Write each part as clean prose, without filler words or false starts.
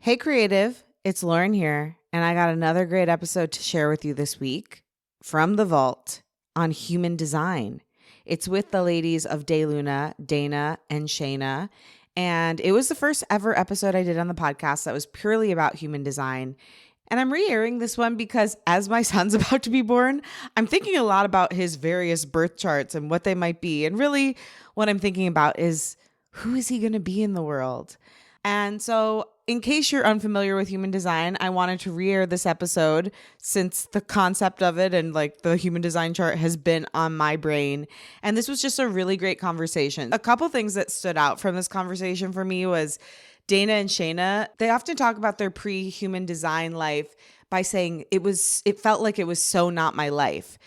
Hey creative, it's Lauren here, and I got another great episode to share with you this week from the vault on human design. It's with the ladies of DayLuna, Dana and Shayna, and it was the first ever episode I did on the podcast that was purely about human design. And I'm reairing this one because as my son's about to be born, I'm thinking a lot about his various birth charts and what they might be. And really what I'm thinking about is, who is he going to be in the world? And so in case you're unfamiliar with human design, I wanted to re-air this episode since the concept of it and like the human design chart has been on my brain. And this was just a really great conversation. A couple things that stood out from this conversation for me was Dana and Shayna. They often talk about their pre-human design life by saying it felt like it was so not my life.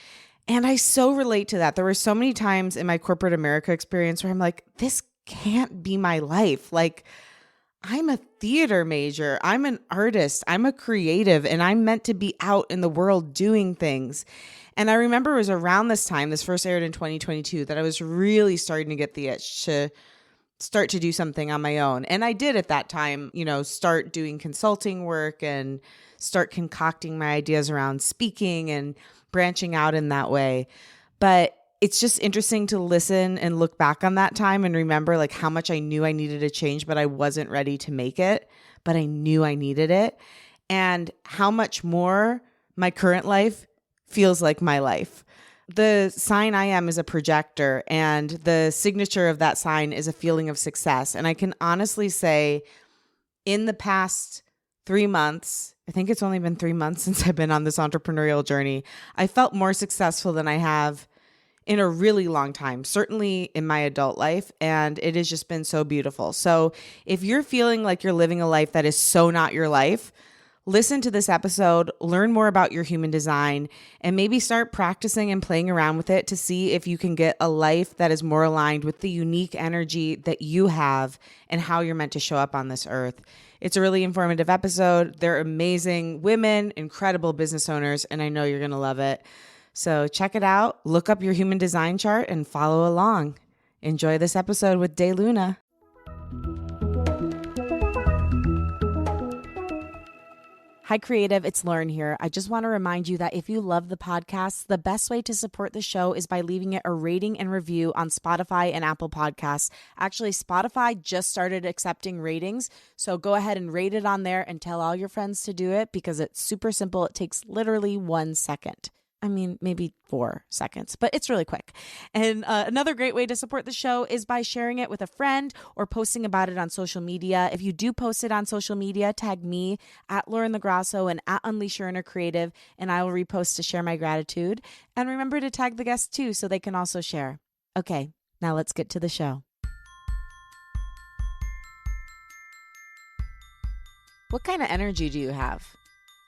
And I so relate to that. There were so many times in my corporate America experience where I'm like, this can't be my life. Like, I'm a theater major. I'm an artist. I'm a creative, and I'm meant to be out in the world doing things. And I remember it was around this time, this first aired in 2022, that I was really starting to get the itch to start to do something on my own. And I did at that time, start doing consulting work and start concocting my ideas around speaking and branching out in that way. But it's just interesting to listen and look back on that time and remember like how much I knew I needed to change, but I wasn't ready to make it, but I knew I needed it. And how much more my current life feels like my life. The sign I am is a projector, and the signature of that sign is a feeling of success. And I can honestly say in the past 3 months, I think it's only been 3 months since I've been on this entrepreneurial journey, I felt more successful than I have in a really long time, certainly in my adult life. And it has just been so beautiful. So if you're feeling like you're living a life that is so not your life, listen to this episode, learn more about your human design, and maybe start practicing and playing around with it to see if you can get a life that is more aligned with the unique energy that you have and how you're meant to show up on this earth. It's a really informative episode. They're amazing women, incredible business owners, and I know you're going to love it. So check it out, look up your human design chart, and follow along. Enjoy this episode with DayLuna. Hi, creative. It's Lauren here. I just want to remind you that if you love the podcast, the best way to support the show is by leaving it a rating and review on Spotify and Apple Podcasts. Actually, Spotify just started accepting ratings, so go ahead and rate it on there and tell all your friends to do it because it's super simple. It takes literally 1 second. I mean, maybe 4 seconds, but it's really quick. And another great way to support the show is by sharing it with a friend or posting about it on social media. If you do post it on social media, tag me at Lauren LaGrasso and at Unleash Your Inner Creative, and I will repost to share my gratitude. And remember to tag the guests too so they can also share. Okay, now let's get to the show. What kind of energy do you have?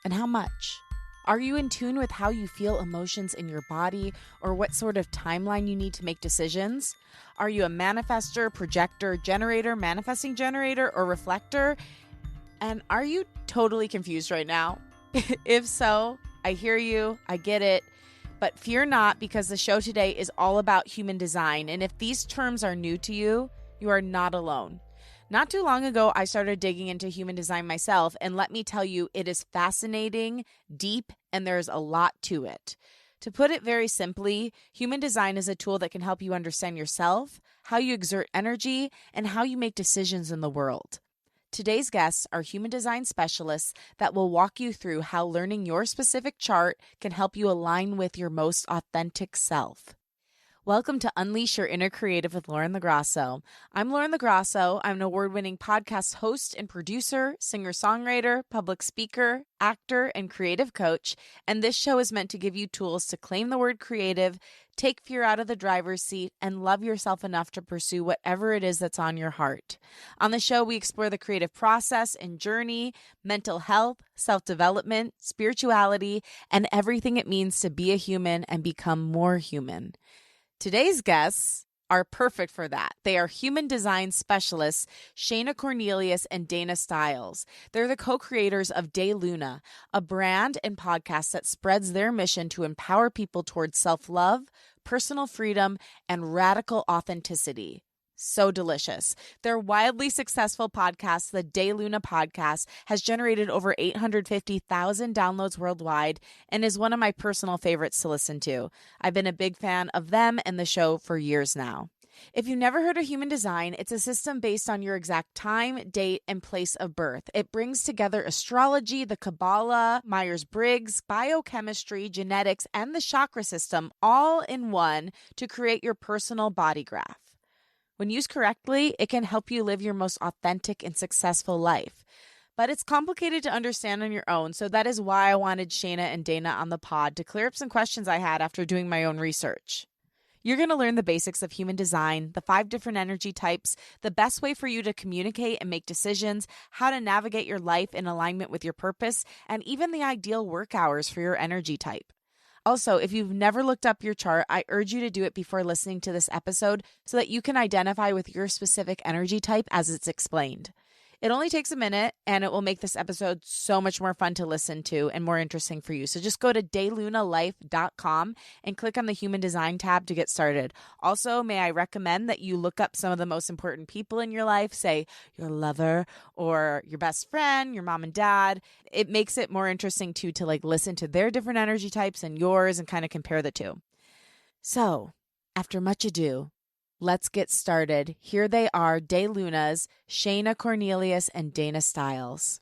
And how much? Are you in tune with how you feel emotions in your body or what sort of timeline you need to make decisions? Are you a manifester, projector, generator, manifesting generator, or reflector? And are you totally confused right now? If so, I hear you, I get it, but fear not because the show today is all about human design. And if these terms are new to you, you are not alone. Not too long ago, I started digging into human design myself, and let me tell you, it is fascinating, deep, and there's a lot to it. To put it very simply, human design is a tool that can help you understand yourself, how you exert energy, and how you make decisions in the world. Today's guests are human design specialists that will walk you through how learning your specific chart can help you align with your most authentic self. Welcome to Unleash Your Inner Creative with Lauren LaGrasso. I'm Lauren LaGrasso. I'm an award-winning podcast host and producer, singer-songwriter, public speaker, actor, and creative coach. And this show is meant to give you tools to claim the word creative, take fear out of the driver's seat, and love yourself enough to pursue whatever it is that's on your heart. On the show, we explore the creative process and journey, mental health, self-development, spirituality, and everything it means to be a human and become more human. Today's guests are perfect for that. They are human design specialists, Shayna Cornelius and Dana Stiles. They're the co-creators of DayLuna, a brand and podcast that spreads their mission to empower people towards self-love, personal freedom, and radical authenticity. So delicious. Their wildly successful podcast, the DayLuna Podcast, has generated over 850,000 downloads worldwide and is one of my personal favorites to listen to. I've been a big fan of them and the show for years now. If you've never heard of Human Design, it's a system based on your exact time, date, and place of birth. It brings together astrology, the Kabbalah, Myers-Briggs, biochemistry, genetics, and the chakra system all in one to create your personal body graph. When used correctly, it can help you live your most authentic and successful life. But it's complicated to understand on your own, so that is why I wanted Shayna and Dana on the pod to clear up some questions I had after doing my own research. You're going to learn the basics of human design, the 5 different energy types, the best way for you to communicate and make decisions, how to navigate your life in alignment with your purpose, and even the ideal work hours for your energy type. Also, if you've never looked up your chart, I urge you to do it before listening to this episode so that you can identify with your specific energy type as it's explained. It only takes a minute, and it will make this episode so much more fun to listen to and more interesting for you. So just go to daylunalife.com and click on the Human Design tab to get started. Also, may I recommend that you look up some of the most important people in your life, say your lover or your best friend, your mom and dad. It makes it more interesting too to listen to their different energy types and yours and kind of compare the two. So, after much ado, let's get started. Here they are, DayLuna's, Shayna Cornelius and Dana Stiles.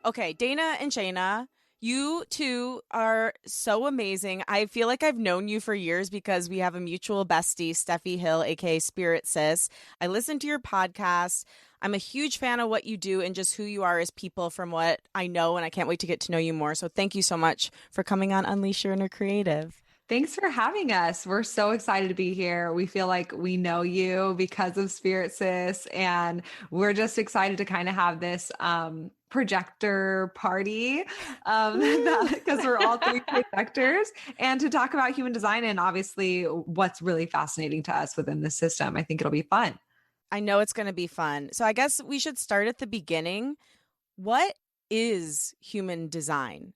Okay, Dana and Shayna, you two are so amazing. I feel like I've known you for years because we have a mutual bestie, Steffi Hill, aka Spirit Sis. I listen to your podcast. I'm a huge fan of what you do and just who you are as people from what I know, and I can't wait to get to know you more. So thank you so much for coming on Unleash Your Inner Creative. Thanks for having us. We're so excited to be here. We feel like we know you because of Spirit Sis, and we're just excited to kind of have this projector party because we're all 3 projectors, and to talk about human design and obviously what's really fascinating to us within the system. I think it'll be fun. I know it's going to be fun. So I guess we should start at the beginning. What is human design?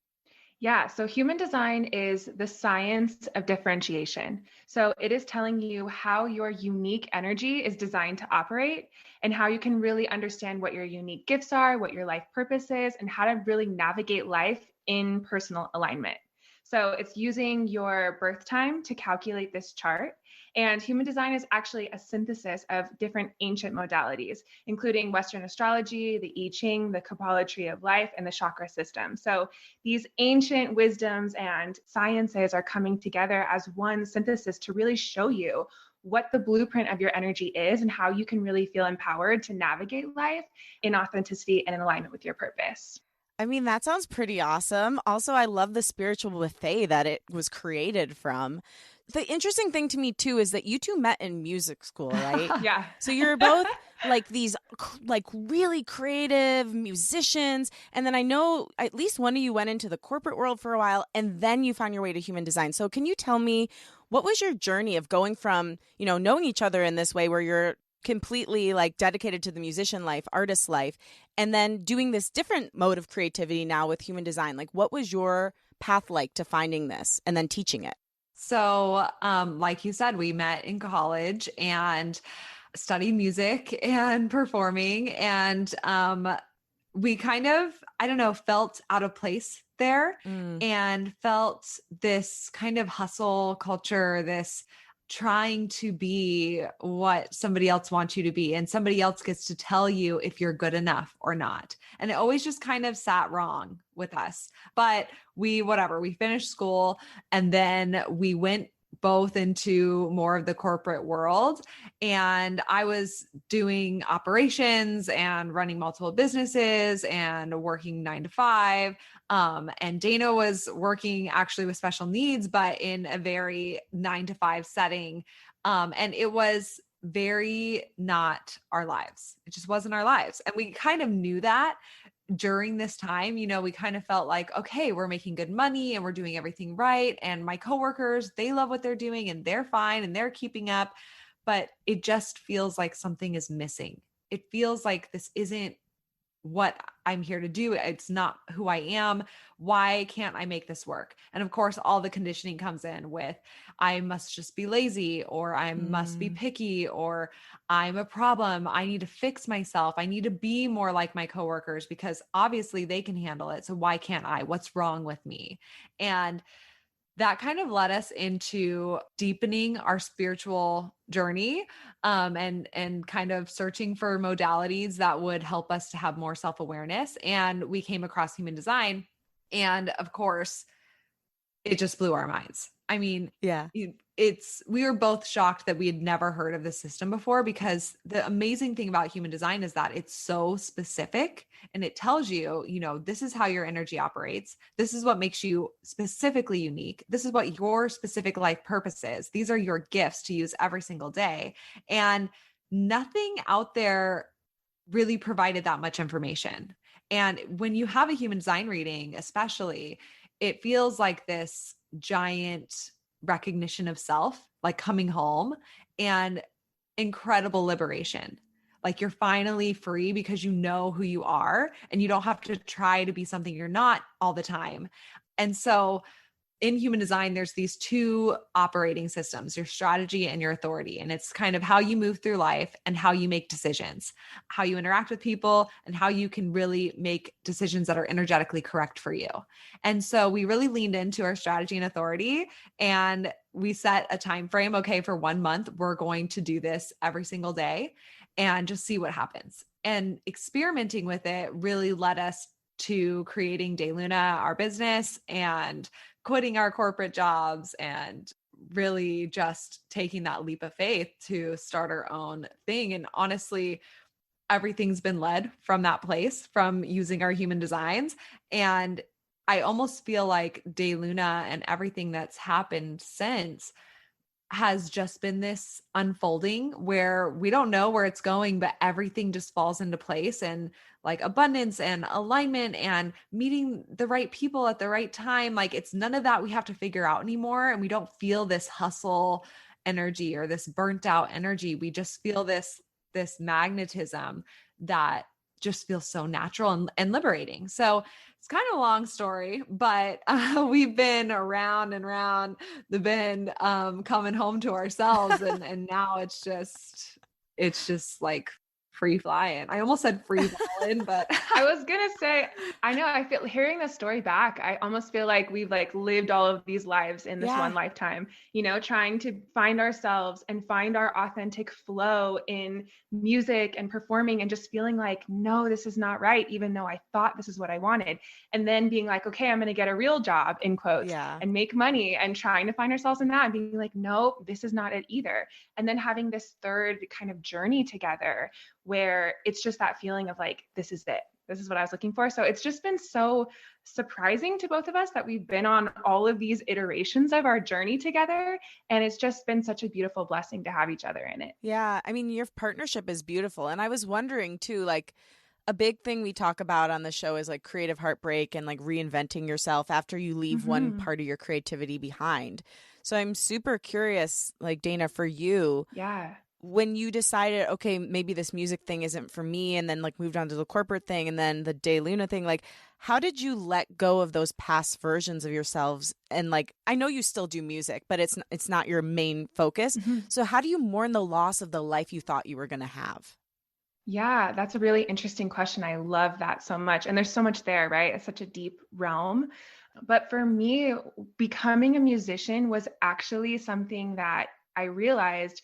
Yeah, so human design is the science of differentiation. So it is telling you how your unique energy is designed to operate and how you can really understand what your unique gifts are, what your life purpose is, and how to really navigate life in personal alignment. So it's using your birth time to calculate this chart. And human design is actually a synthesis of different ancient modalities, including Western astrology, the I Ching, the Kabbalah tree of life, and the chakra system. So these ancient wisdoms and sciences are coming together as one synthesis to really show you what the blueprint of your energy is and how you can really feel empowered to navigate life in authenticity and in alignment with your purpose. I mean, that sounds pretty awesome. Also, I love the spiritual buffet that it was created from. The interesting thing to me, too, is that you two met in music school, right? Yeah. So you're both these really creative musicians. And then I know at least one of you went into the corporate world for a while, and then you found your way to human design. So can you tell me, what was your journey of going from, knowing each other in this way where you're completely dedicated to the musician life, artist life, and then doing this different mode of creativity now with human design? What was your path like to finding this and then teaching it? So, like you said, we met in college and studied music and performing, and we kind of, felt out of place there and felt this kind of hustle culture, this trying to be what somebody else wants you to be, and somebody else gets to tell you if you're good enough or not. And it always just kind of sat wrong with us. But we finished school, and then we went both into more of the corporate world. And I was doing operations and running multiple businesses and working 9 to 5. And Dana was working actually with special needs, but in a very 9 to 5 setting. And it was very not our lives. It just wasn't our lives. And we kind of knew that during this time. We kind of felt like, okay, we're making good money and we're doing everything right. And my coworkers, they love what they're doing and they're fine and they're keeping up, but it just feels like something is missing. It feels like this isn't what I'm here to do. It's not who I am. Why can't I make this work? And of course, all the conditioning comes in with, I must just be lazy, or I must be picky, or I'm a problem. I need to fix myself. I need to be more like my coworkers because obviously they can handle it. So why can't I? What's wrong with me? And that kind of led us into deepening our spiritual journey, and kind of searching for modalities that would help us to have more self-awareness. And we came across human design. And of course, it just blew our minds. I mean, Yeah. We were both shocked that we had never heard of this system before, because the amazing thing about human design is that it's so specific, and it tells you, this is how your energy operates. This is what makes you specifically unique. This is what your specific life purpose is. These are your gifts to use every single day. And nothing out there really provided that much information. And when you have a human design reading, especially, it feels like this giant recognition of self, like coming home, and incredible liberation. Like you're finally free because you know who you are, and you don't have to try to be something you're not all the time. And so in human design, there's these two operating systems, your strategy and your authority. And it's kind of how you move through life and how you make decisions, how you interact with people, and how you can really make decisions that are energetically correct for you. And so we really leaned into our strategy and authority, and we set a time frame. Okay, for 1 month, we're going to do this every single day and just see what happens. And experimenting with it really led us to creating DayLuna, our business, and quitting our corporate jobs, and really just taking that leap of faith to start our own thing. And honestly, everything's been led from that place, from using our human designs. And I almost feel like DayLuna and everything that's happened since has just been this unfolding where we don't know where it's going, but everything just falls into place, and like abundance and alignment and meeting the right people at the right time. Like it's none of that we have to figure out anymore. And we don't feel this hustle energy or this burnt out energy. We just feel this magnetism that just feels so natural and liberating. So it's kind of a long story, but we've been around and around the bend, coming home to ourselves. And now it's just like free flying. I almost said free falling, but I was going to say, I know, I feel hearing the story back, I almost feel like we've like lived all of these lives in this one lifetime, trying to find ourselves and find our authentic flow in music and performing, and just feeling like, no, this is not right, even though I thought this is what I wanted. And then being like, okay, I'm going to get a real job in quotes and make money, and trying to find ourselves in that and being like, no, this is not it either. And then having this third kind of journey together where it's just that feeling of like, this is it. This is what I was looking for. So it's just been so surprising to both of us that we've been on all of these iterations of our journey together. And it's just been such a beautiful blessing to have each other in it. Yeah. I mean, your partnership is beautiful. And I was wondering too, like, a big thing we talk about on the show is like creative heartbreak and like reinventing yourself after you leave one part of your creativity behind. So I'm super curious, like, Dana, for you. Yeah. When you decided, okay, maybe this music thing isn't for me, and then like moved on to the corporate thing and then the DayLuna thing, like, how did you let go of those past versions of yourselves? And like, I know you still do music, but it's not your main focus. So how do you mourn the loss of the life you thought you were going to have? Yeah, that's a really interesting question. I love that so much. And there's so much there, right? It's such a deep realm. But for me, becoming a musician was actually something that I realized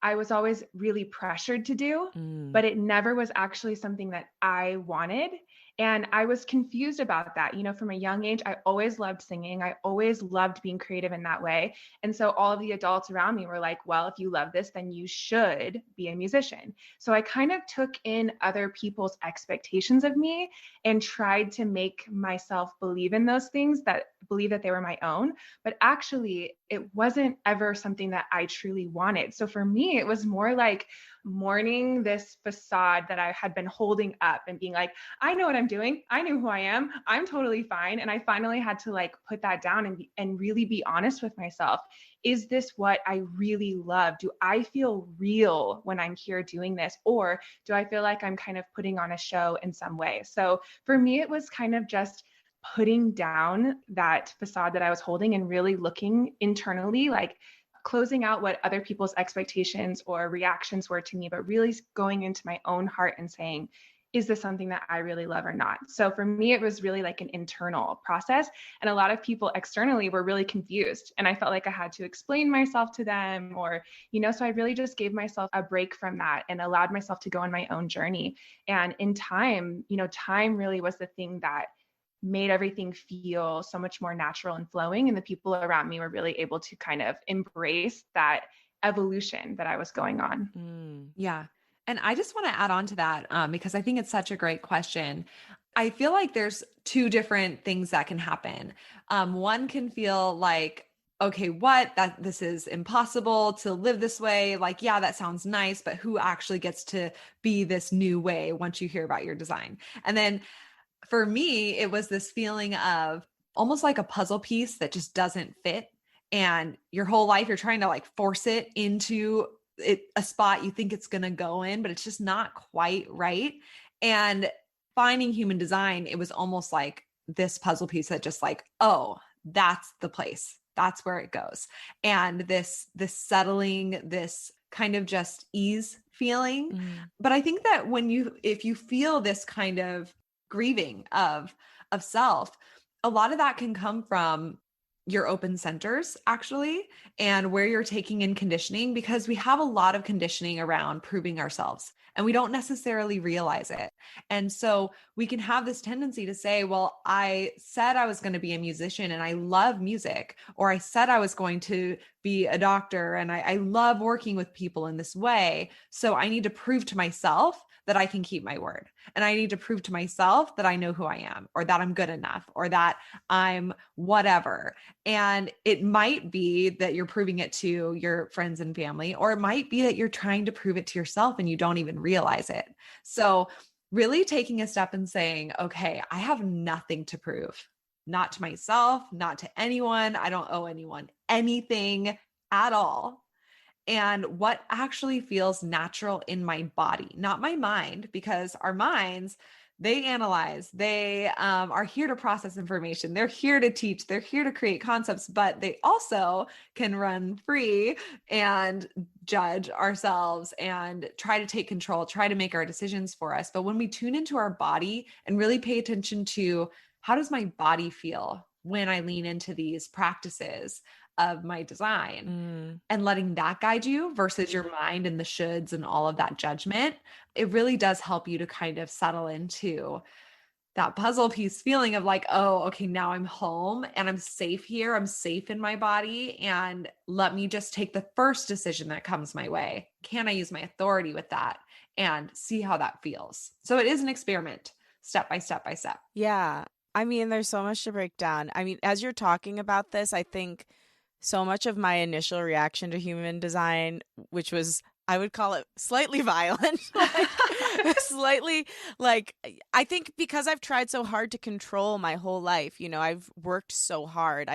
I was always really pressured to do, but it never was actually something that I wanted. And I was confused about that. From a young age, I always loved singing. I always loved being creative in that way. And so all of the adults around me were like, well, if you love this, then you should be a musician. So I kind of took in other people's expectations of me and tried to make myself believe in those things, that believe that they were my own. But actually, it wasn't ever something that I truly wanted. So for me, it was more like mourning this facade that I had been holding up and being like, I know what I'm doing. I know who I am. I'm totally fine. And I finally had to like put that down and really be honest with myself. Is this what I really love? Do I feel real when I'm here doing this? Or do I feel like I'm kind of putting on a show in some way? So for me, it was kind of just putting down that facade that I was holding and really looking internally, like closing out what other people's expectations or reactions were to me, but really going into my own heart and saying, is this something that I really love or not? So for me, it was really like an internal process. And a lot of people externally were really confused. And I felt like I had to explain myself to them or, so I really just gave myself a break from that and allowed myself to go on my own journey. And in time, time really was the thing that made everything feel so much more natural and flowing. And the people around me were really able to kind of embrace that evolution that I was going on. Yeah. And I just want to add on to that because I think it's such a great question. I feel like there's two different things that can happen. One can feel like, okay, this is impossible to live this way. Like, yeah, that sounds nice, but who actually gets to be this new way once you hear about your design? And then for me, it was this feeling of almost like a puzzle piece that just doesn't fit. And your whole life, you're trying to like force it into a spot you think it's going to go in, but it's just not quite right. And finding human design, it was almost like this puzzle piece that just like, oh, that's the place. That's where it goes. And this settling, this kind of just ease feeling. But I think that if you feel this kind of grieving of self, a lot of that can come from your open centers actually, and where you're taking in conditioning, because we have a lot of conditioning around proving ourselves and we don't necessarily realize it. And so we can have this tendency to say, well, I said I was going to be a musician and I love music, or I said I was going to be a doctor and I love working with people in this way. So I need to prove to myself that I can keep my word. And I need to prove to myself that I know who I am, or that I'm good enough, or that I'm whatever. And it might be that you're proving it to your friends and family, or it might be that you're trying to prove it to yourself and you don't even realize it. So really taking a step and saying, okay, I have nothing to prove, not to myself, not to anyone. I don't owe anyone anything at all. And what actually feels natural in my body, not my mind, because our minds, they analyze, they are here to process information. They're here to teach, they're here to create concepts, but they also can run free and judge ourselves and try to take control, try to make our decisions for us. But when we tune into our body and really pay attention to how does my body feel when I lean into these practices of my design and letting that guide you versus your mind and the shoulds and all of that judgment, it really does help you to kind of settle into that puzzle piece feeling of like, oh, okay, now I'm home and I'm safe here. I'm safe in my body. And let me just take the first decision that comes my way. Can I use my authority with that and see how that feels? So it is an experiment, step by step by step. Yeah. I mean, there's so much to break down. I mean, as you're talking about this, I think so much of my initial reaction to human design, which was, I would call it slightly violent, slightly like, I think because I've tried so hard to control my whole life, I've worked so hard.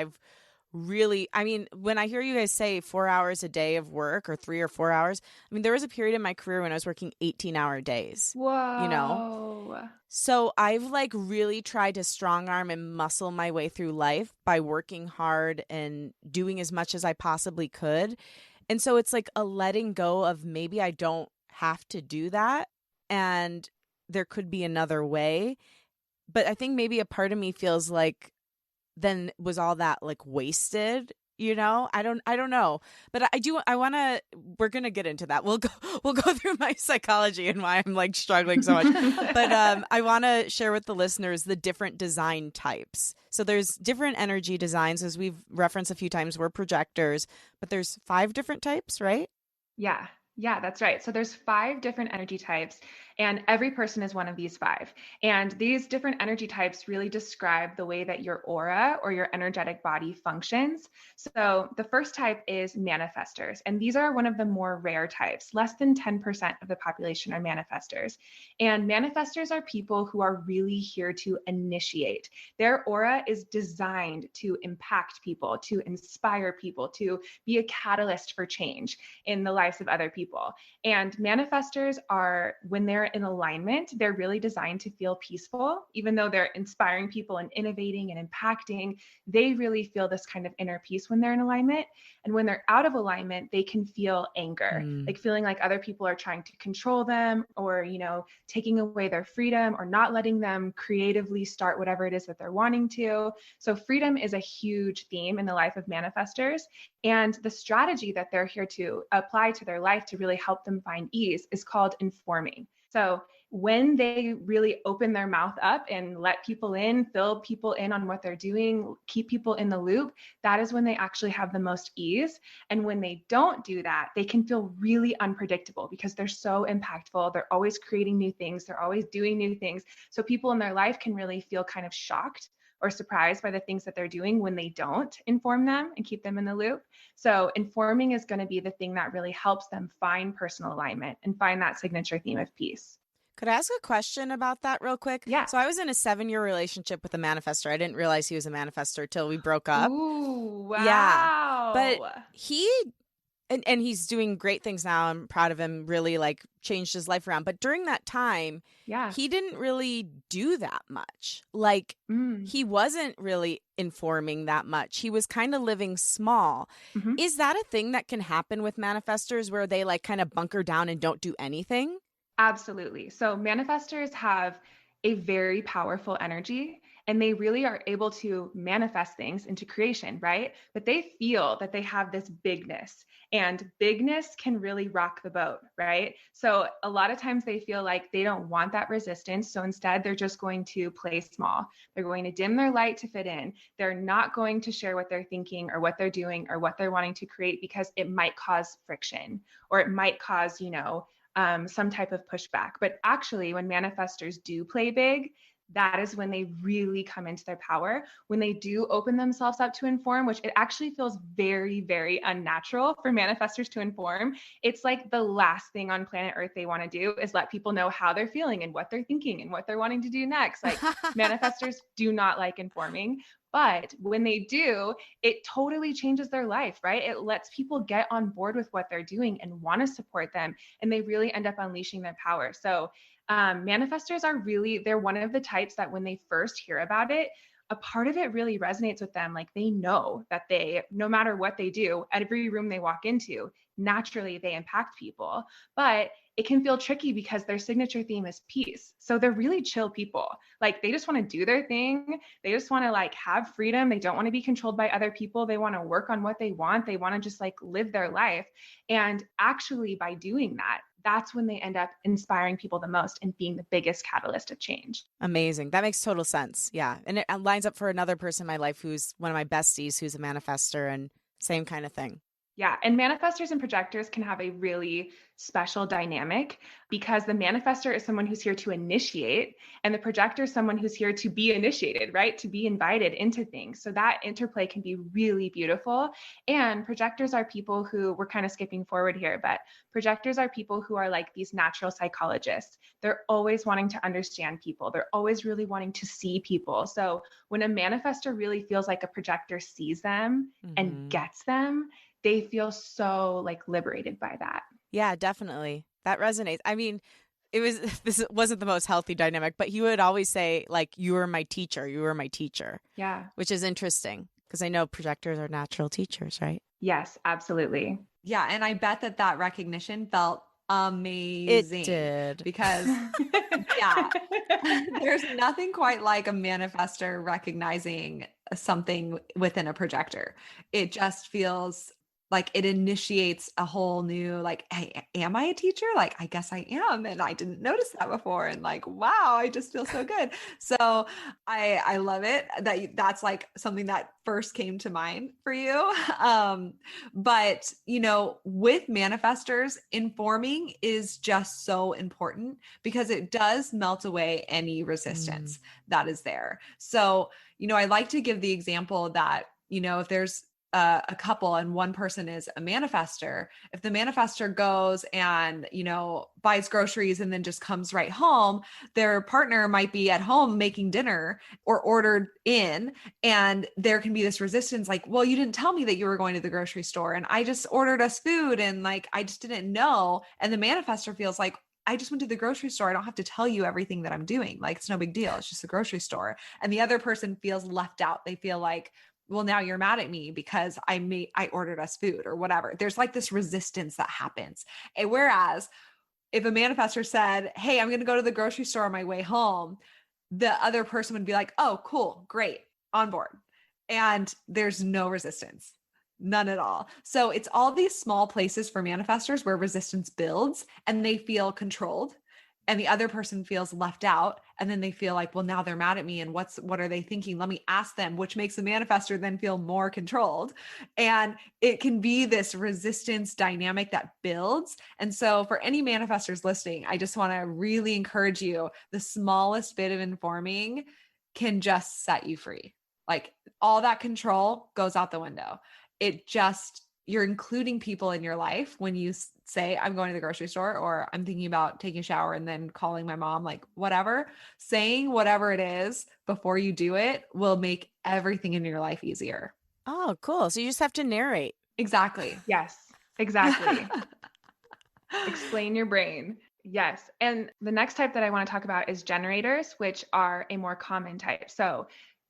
When I hear you guys say 4 hours a day of work or 3 or 4 hours, there was a period in my career when I was working 18-hour days. Whoa. So I've really tried to strong arm and muscle my way through life by working hard and doing as much as I possibly could. And so it's like a letting go of maybe I don't have to do that and there could be another way. But I think maybe a part of me feels like then was all that wasted, I don't know, but we're going to get into that. We'll go through my psychology and why I'm struggling so much. But I want to share with the listeners the different design types. So there's different energy designs, as we've referenced a few times. We're projectors, but there's 5 different types, right? Yeah, that's right. So there's 5 different energy types. And every person is one of these 5. And these different energy types really describe the way that your aura or your energetic body functions. So the first type is manifestors. And these are one of the more rare types. Less than 10% of the population are manifestors. And manifestors are people who are really here to initiate. Their aura is designed to impact people, to inspire people, to be a catalyst for change in the lives of other people. And manifestors are, when they're in alignment, they're really designed to feel peaceful. Even though they're inspiring people and innovating and impacting, they really feel this kind of inner peace when they're in alignment. And when they're out of alignment, they can feel anger, like feeling like other people are trying to control them, or, taking away their freedom, or not letting them creatively start whatever it is that they're wanting to. So freedom is a huge theme in the life of manifestors. And the strategy that they're here to apply to their life to really help them find ease is called informing. So when they really open their mouth up and let people in, fill people in on what they're doing, keep people in the loop, that is when they actually have the most ease. And when they don't do that, they can feel really unpredictable because they're so impactful. They're always creating new things. They're always doing new things. So people in their life can really feel kind of shocked or surprised by the things that they're doing when they don't inform them and keep them in the loop. So informing is going to be the thing that really helps them find personal alignment and find that signature theme of peace. Could I ask a question about that real quick? Yeah. So I was in a 7-year relationship with a manifestor. I didn't realize he was a manifestor till we broke up. Ooh, wow. Yeah. But and he's doing great things now. I'm proud of him, really changed his life around. But during that time, he didn't really do that much. He wasn't really informing that much. He was kind of living small. Mm-hmm. Is that a thing that can happen with manifestors where they kind of bunker down and don't do anything? Absolutely. So manifestors have a very powerful energy, and they really are able to manifest things into creation, right? But they feel that they have this bigness, and bigness can really rock the boat, right? So a lot of times they feel like they don't want that resistance. So instead, they're just going to play small. They're going to dim their light to fit in. They're not going to share what they're thinking or what they're doing or what they're wanting to create because it might cause friction, or it might cause, some type of pushback. But actually, when manifestors do play big, that is when they really come into their power. When they do open themselves up to inform, which it actually feels very, very unnatural for manifestors to inform. It's like the last thing on planet Earth they want to do is let people know how they're feeling and what they're thinking and what they're wanting to do next. Manifestors do not like informing. But when they do, it totally changes their life, right? It lets people get on board with what they're doing and want to support them. And they really end up unleashing their power. So manifestors they're one of the types that when they first hear about it, a part of it really resonates with them. They know that no matter what they do, every room they walk into, naturally they impact people. But it can feel tricky because their signature theme is peace. So they're really chill people. They just want to do their thing. They just want to have freedom. They don't want to be controlled by other people. They want to work on what they want. They want to just live their life. And actually by doing that, that's when they end up inspiring people the most and being the biggest catalyst of change. Amazing. That makes total sense. Yeah. And it lines up for another person in my life who's one of my besties, who's a manifestor, and same kind of thing. Yeah. And manifestors and projectors can have a really special dynamic because the manifestor is someone who's here to initiate, and the projector is someone who's here to be initiated, right? To be invited into things. So that interplay can be really beautiful. And projectors are people who, we're kind of skipping forward here, but projectors are people who are these natural psychologists. They're always wanting to understand people. They're always really wanting to see people. So when a manifestor really feels like a projector sees them and gets them, they feel so liberated by that. Yeah, definitely. That resonates. I mean, this wasn't the most healthy dynamic, but he would always say you were my teacher. You were my teacher. Yeah. Which is interesting because I know projectors are natural teachers, right? Yes, absolutely. Yeah. And I bet that recognition felt amazing. It did. Because there's nothing quite like a manifestor recognizing something within a projector. It just feels Like it initiates a whole new, like, hey, am I a teacher? Like, I guess I am. And I didn't notice that before. And like, wow, I just feel so good. So I love it that that's like something that first came to mind for you. But you know, with manifestors, informing is just so important because it does melt away any resistance that is there. So, you know, I like to give the example that, you know, if there's a couple and one person is a manifestor, if the manifestor goes and, you know, buys groceries and then just comes right home, their partner might be at home making dinner or ordered in. And there can be this resistance like, well, you didn't tell me that you were going to the grocery store and I just ordered us food and like, I just didn't know. And the manifestor feels like, I just went to the grocery store. I don't have to tell you everything that I'm doing. Like, it's no big deal. It's just a grocery store. And the other person feels left out. They feel like, well, now you're mad at me because I ordered us food or whatever. There's like this resistance that happens. And whereas if a manifestor said, hey, I'm going to go to the grocery store on my way home, the other person would be like, oh, cool, great, on board. And there's no resistance, none at all. So it's all these small places for manifestors where resistance builds and they feel controlled. And the other person feels left out. And then they feel like, well, now they're mad at me. And what are they thinking? Let me ask them, which makes the manifestor then feel more controlled. And it can be this resistance dynamic that builds. And so for any manifestors listening, I just want to really encourage you, the smallest bit of informing can just set you free. Like all that control goes out the window. You're including people in your life when you say, I'm going to the grocery store, or I'm thinking about taking a shower and then calling my mom, like whatever, saying whatever it is before you do it will make everything in your life easier. Oh, cool. So you just have to narrate. Exactly. Yes, exactly. Explain your brain. Yes. And the next type that I want to talk about is generators, which are a more common type. So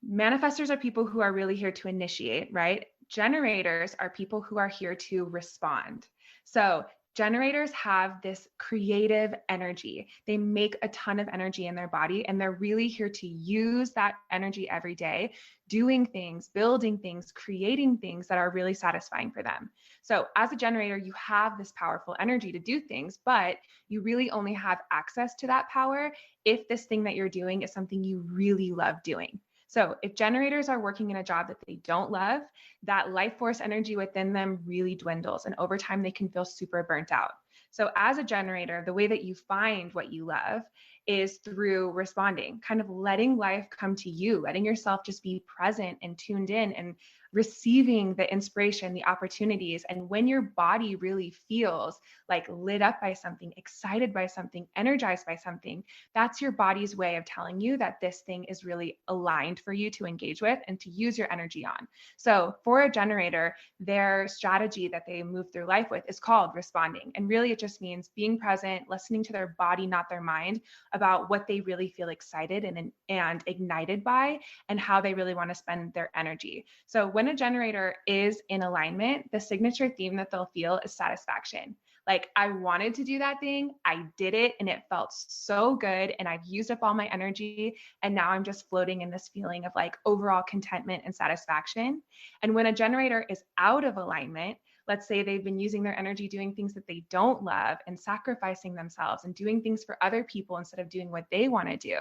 manifestors are people who are really here to initiate, right? Generators are people who are here to respond. So generators have this creative energy. They make a ton of energy in their body, and they're really here to use that energy every day, doing things, building things, creating things that are really satisfying for them. So as a generator, you have this powerful energy to do things, but you really only have access to that power if this thing that you're doing is something you really love doing. So if generators are working in a job that they don't love, that life force energy within them really dwindles. And over time, they can feel super burnt out. So as a generator, the way that you find what you love is through responding, kind of letting life come to you, letting yourself just be present and tuned in and receiving the inspiration, the opportunities. And when your body really feels like lit up by something, excited by something, energized by something, that's your body's way of telling you that this thing is really aligned for you to engage with and to use your energy on. So for a generator, their strategy that they move through life with is called responding. And really it just means being present, listening to their body, not their mind, about what they really feel excited and ignited by and how they really want to spend their energy. So when a generator is in alignment, the signature theme that they'll feel is satisfaction. Like, I wanted to do that thing, I did it, and it felt so good, and I've used up all my energy, and now I'm just floating in this feeling of like overall contentment and satisfaction. And when a generator is out of alignment, let's say they've been using their energy doing things that they don't love and sacrificing themselves and doing things for other people instead of doing what they want to do,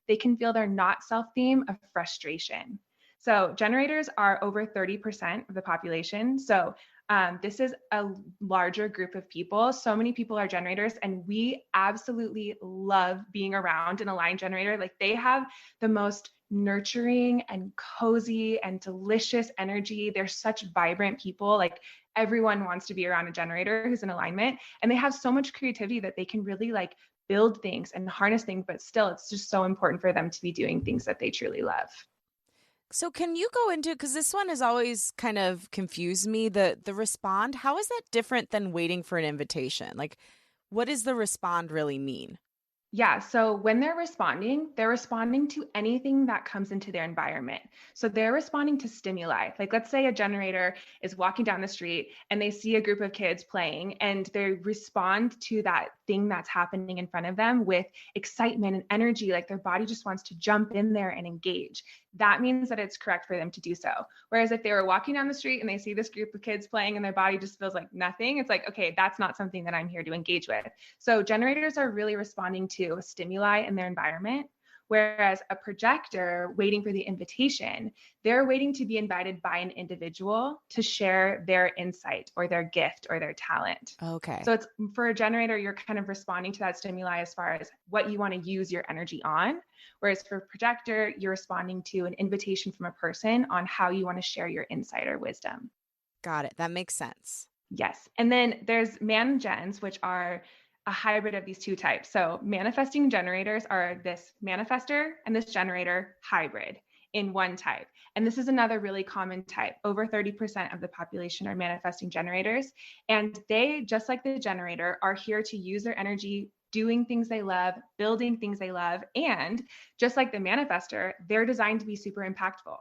they can feel their not self theme of frustration. So generators are over 30% of the population. So this is a larger group of people. So many people are generators, and we absolutely love being around an aligned generator. Like, they have the most nurturing and cozy and delicious energy. They're such vibrant people. Like, everyone wants to be around a generator who's in alignment, and they have so much creativity that they can really like build things and harness things, but still it's just so important for them to be doing things that they truly love. So can you go into, because this one has always kind of confused me, the respond, how is that different than waiting for an invitation? Like, what does the respond really mean? Yeah, so when they're responding to anything that comes into their environment. So they're responding to stimuli. Like, let's say a generator is walking down the street and they see a group of kids playing, and they respond to that thing that's happening in front of them with excitement and energy. Like, their body just wants to jump in there and engage. that means that it's correct for them to do so. Whereas if they were walking down the street and they see this group of kids playing and their body just feels like nothing, it's like, okay, that's not something that I'm here to engage with. So generators are really responding to stimuli in their environment. Whereas a projector waiting for the invitation, they're waiting to be invited by an individual to share their insight or their gift or their talent. Okay. So it's for a generator, you're kind of responding to that stimuli as far as what you want to use your energy on. Whereas for a projector, you're responding to an invitation from a person on how you want to share your insight or wisdom. Got it. That makes sense. Yes. And then there's man gens, which are a hybrid of these two types. So manifesting generators are this manifester and this generator hybrid in one type. And this is another really common type. Over 30% of the population are manifesting generators. And they, just like the generator, are here to use their energy doing things they love, building things they love. And just like the manifester, they're designed to be super impactful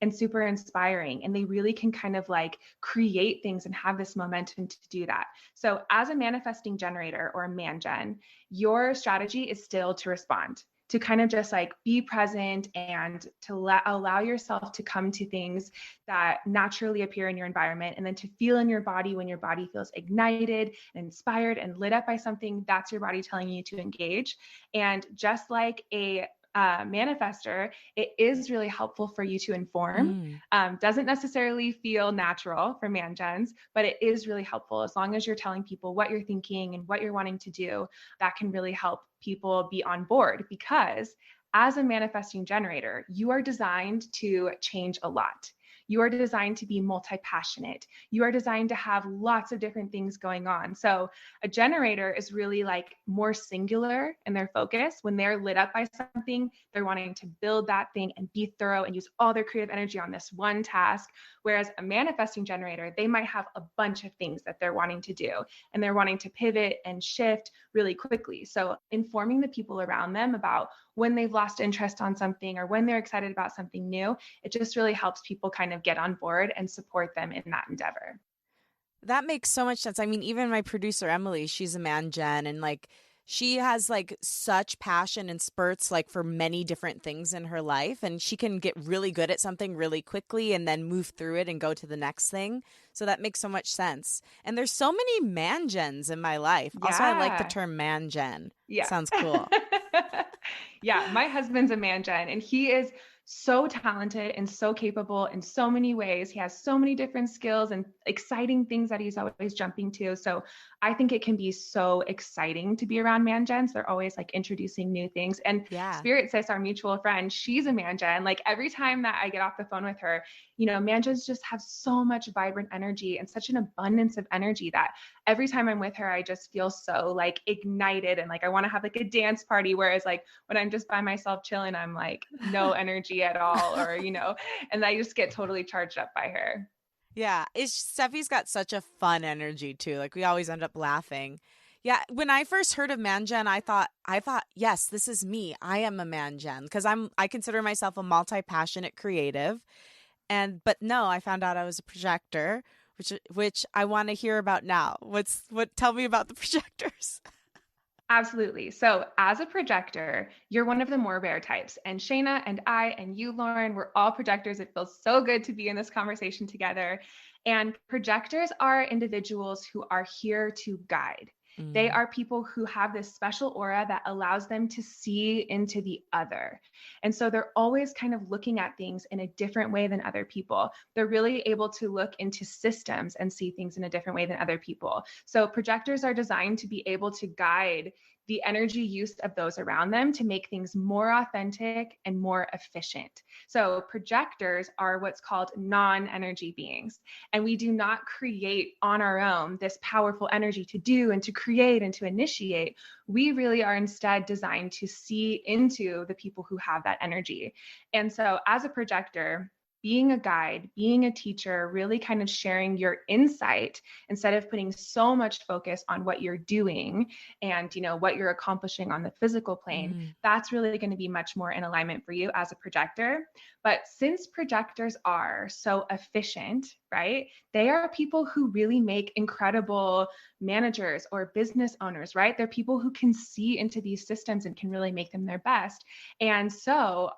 and super inspiring. And they really can kind of like create things and have this momentum to do that. So as a manifesting generator or a man gen, your strategy is still to respond, to kind of just like be present and to allow yourself to come to things that naturally appear in your environment, and then to feel in your body when your body feels ignited and inspired and lit up by something. That's your body telling you to engage. And just like a manifester, it is really helpful for you to inform. Doesn't necessarily feel natural for man gens, but it is really helpful as long as you're telling people what you're thinking and what you're wanting to do. That can really help people be on board, because as a manifesting generator, you are designed to change a lot. You are designed to be multi-passionate. You are designed to have lots of different things going on. So a generator is really like more singular in their focus. When they're lit up by something, they're wanting to build that thing and be thorough and use all their creative energy on this one task. Whereas a manifesting generator, they might have a bunch of things that they're wanting to do, and they're wanting to pivot and shift really quickly. So informing the people around them about when they've lost interest on something or when they're excited about something new, it just really helps people kind of get on board and support them in that endeavor. That makes so much sense. I mean, even my producer, Emily, she's a man gen, and like she has like such passion and spurts like for many different things in her life, and she can get really good at something really quickly and then move through it and go to the next thing. So that makes so much sense. And there's so many man gens in my life. Yeah. Also, I like the term man gen. Yeah. Sounds cool. Yeah, my husband's a man gen, and he is so talented and so capable in so many ways. He has so many different skills and exciting things that he's always jumping to. So I think it can be so exciting to be around man gens. They're always like introducing new things. And Spirit Sis, our mutual friend, she's a man gen. Like every time that I get off the phone with her, you know, man gens just have so much vibrant energy and such an abundance of energy that every time I'm with her, I just feel so like ignited and like I want to have like a dance party. Whereas like when I'm just by myself chilling, I'm like no energy at all, or, you know, and I just get totally charged up by her. Yeah, Steffi's got such a fun energy too. Like we always end up laughing. Yeah, when I first heard of man gen, I thought, yes, this is me. I am a man gen because I consider myself a multi-passionate creative. But no, I found out I was a projector, which I want to hear about now. Tell me about the projectors. Absolutely. So as a projector, you're one of the more rare types. And Shayna and I and you, Lauren, we're all projectors. It feels so good to be in this conversation together. And projectors are individuals who are here to guide. They are people who have this special aura that allows them to see into the other. And so they're always kind of looking at things in a different way than other people. They're really able to look into systems and see things in a different way than other people. So projectors are designed to be able to guide the energy use of those around them to make things more authentic and more efficient. So projectors are what's called non-energy beings. And we do not create on our own this powerful energy to do and to create and to initiate. We really are instead designed to see into the people who have that energy. And so as a projector, being a guide, being a teacher, really kind of sharing your insight instead of putting so much focus on what you're doing and, you know, what you're accomplishing on the physical plane, that's really going to be much more in alignment for you as a projector. But since projectors are so efficient, right, they are people who really make incredible managers or business owners, right? They're people who can see into these systems and can really make them their best. And so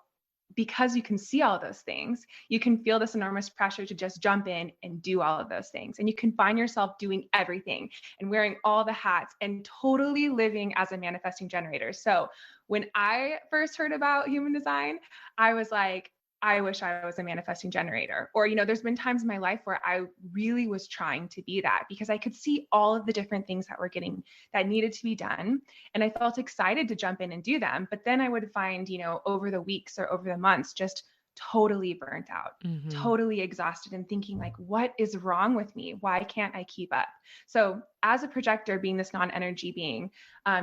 because you can see all those things, you can feel this enormous pressure to just jump in and do all of those things. And you can find yourself doing everything and wearing all the hats and totally living as a manifesting generator. So when I first heard about human design, I was like, I wish I was a manifesting generator. Or, there's been times in my life where I really was trying to be that because I could see all of the different things that needed to be done. And I felt excited to jump in and do them. But then I would find, over the weeks or over the months, just totally burnt out, totally exhausted and thinking like, what is wrong with me? Why can't I keep up? So as a projector, being this non-energy being,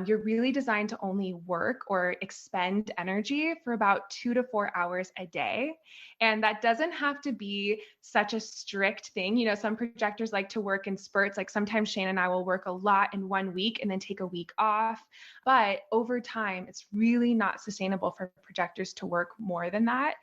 you're really designed to only work or expend energy for about 2 to 4 hours a day. And that doesn't have to be such a strict thing. Some projectors like to work in spurts. Like sometimes Shayna and I will work a lot in 1 week and then take a week off. But over time, it's really not sustainable for projectors to work more than that.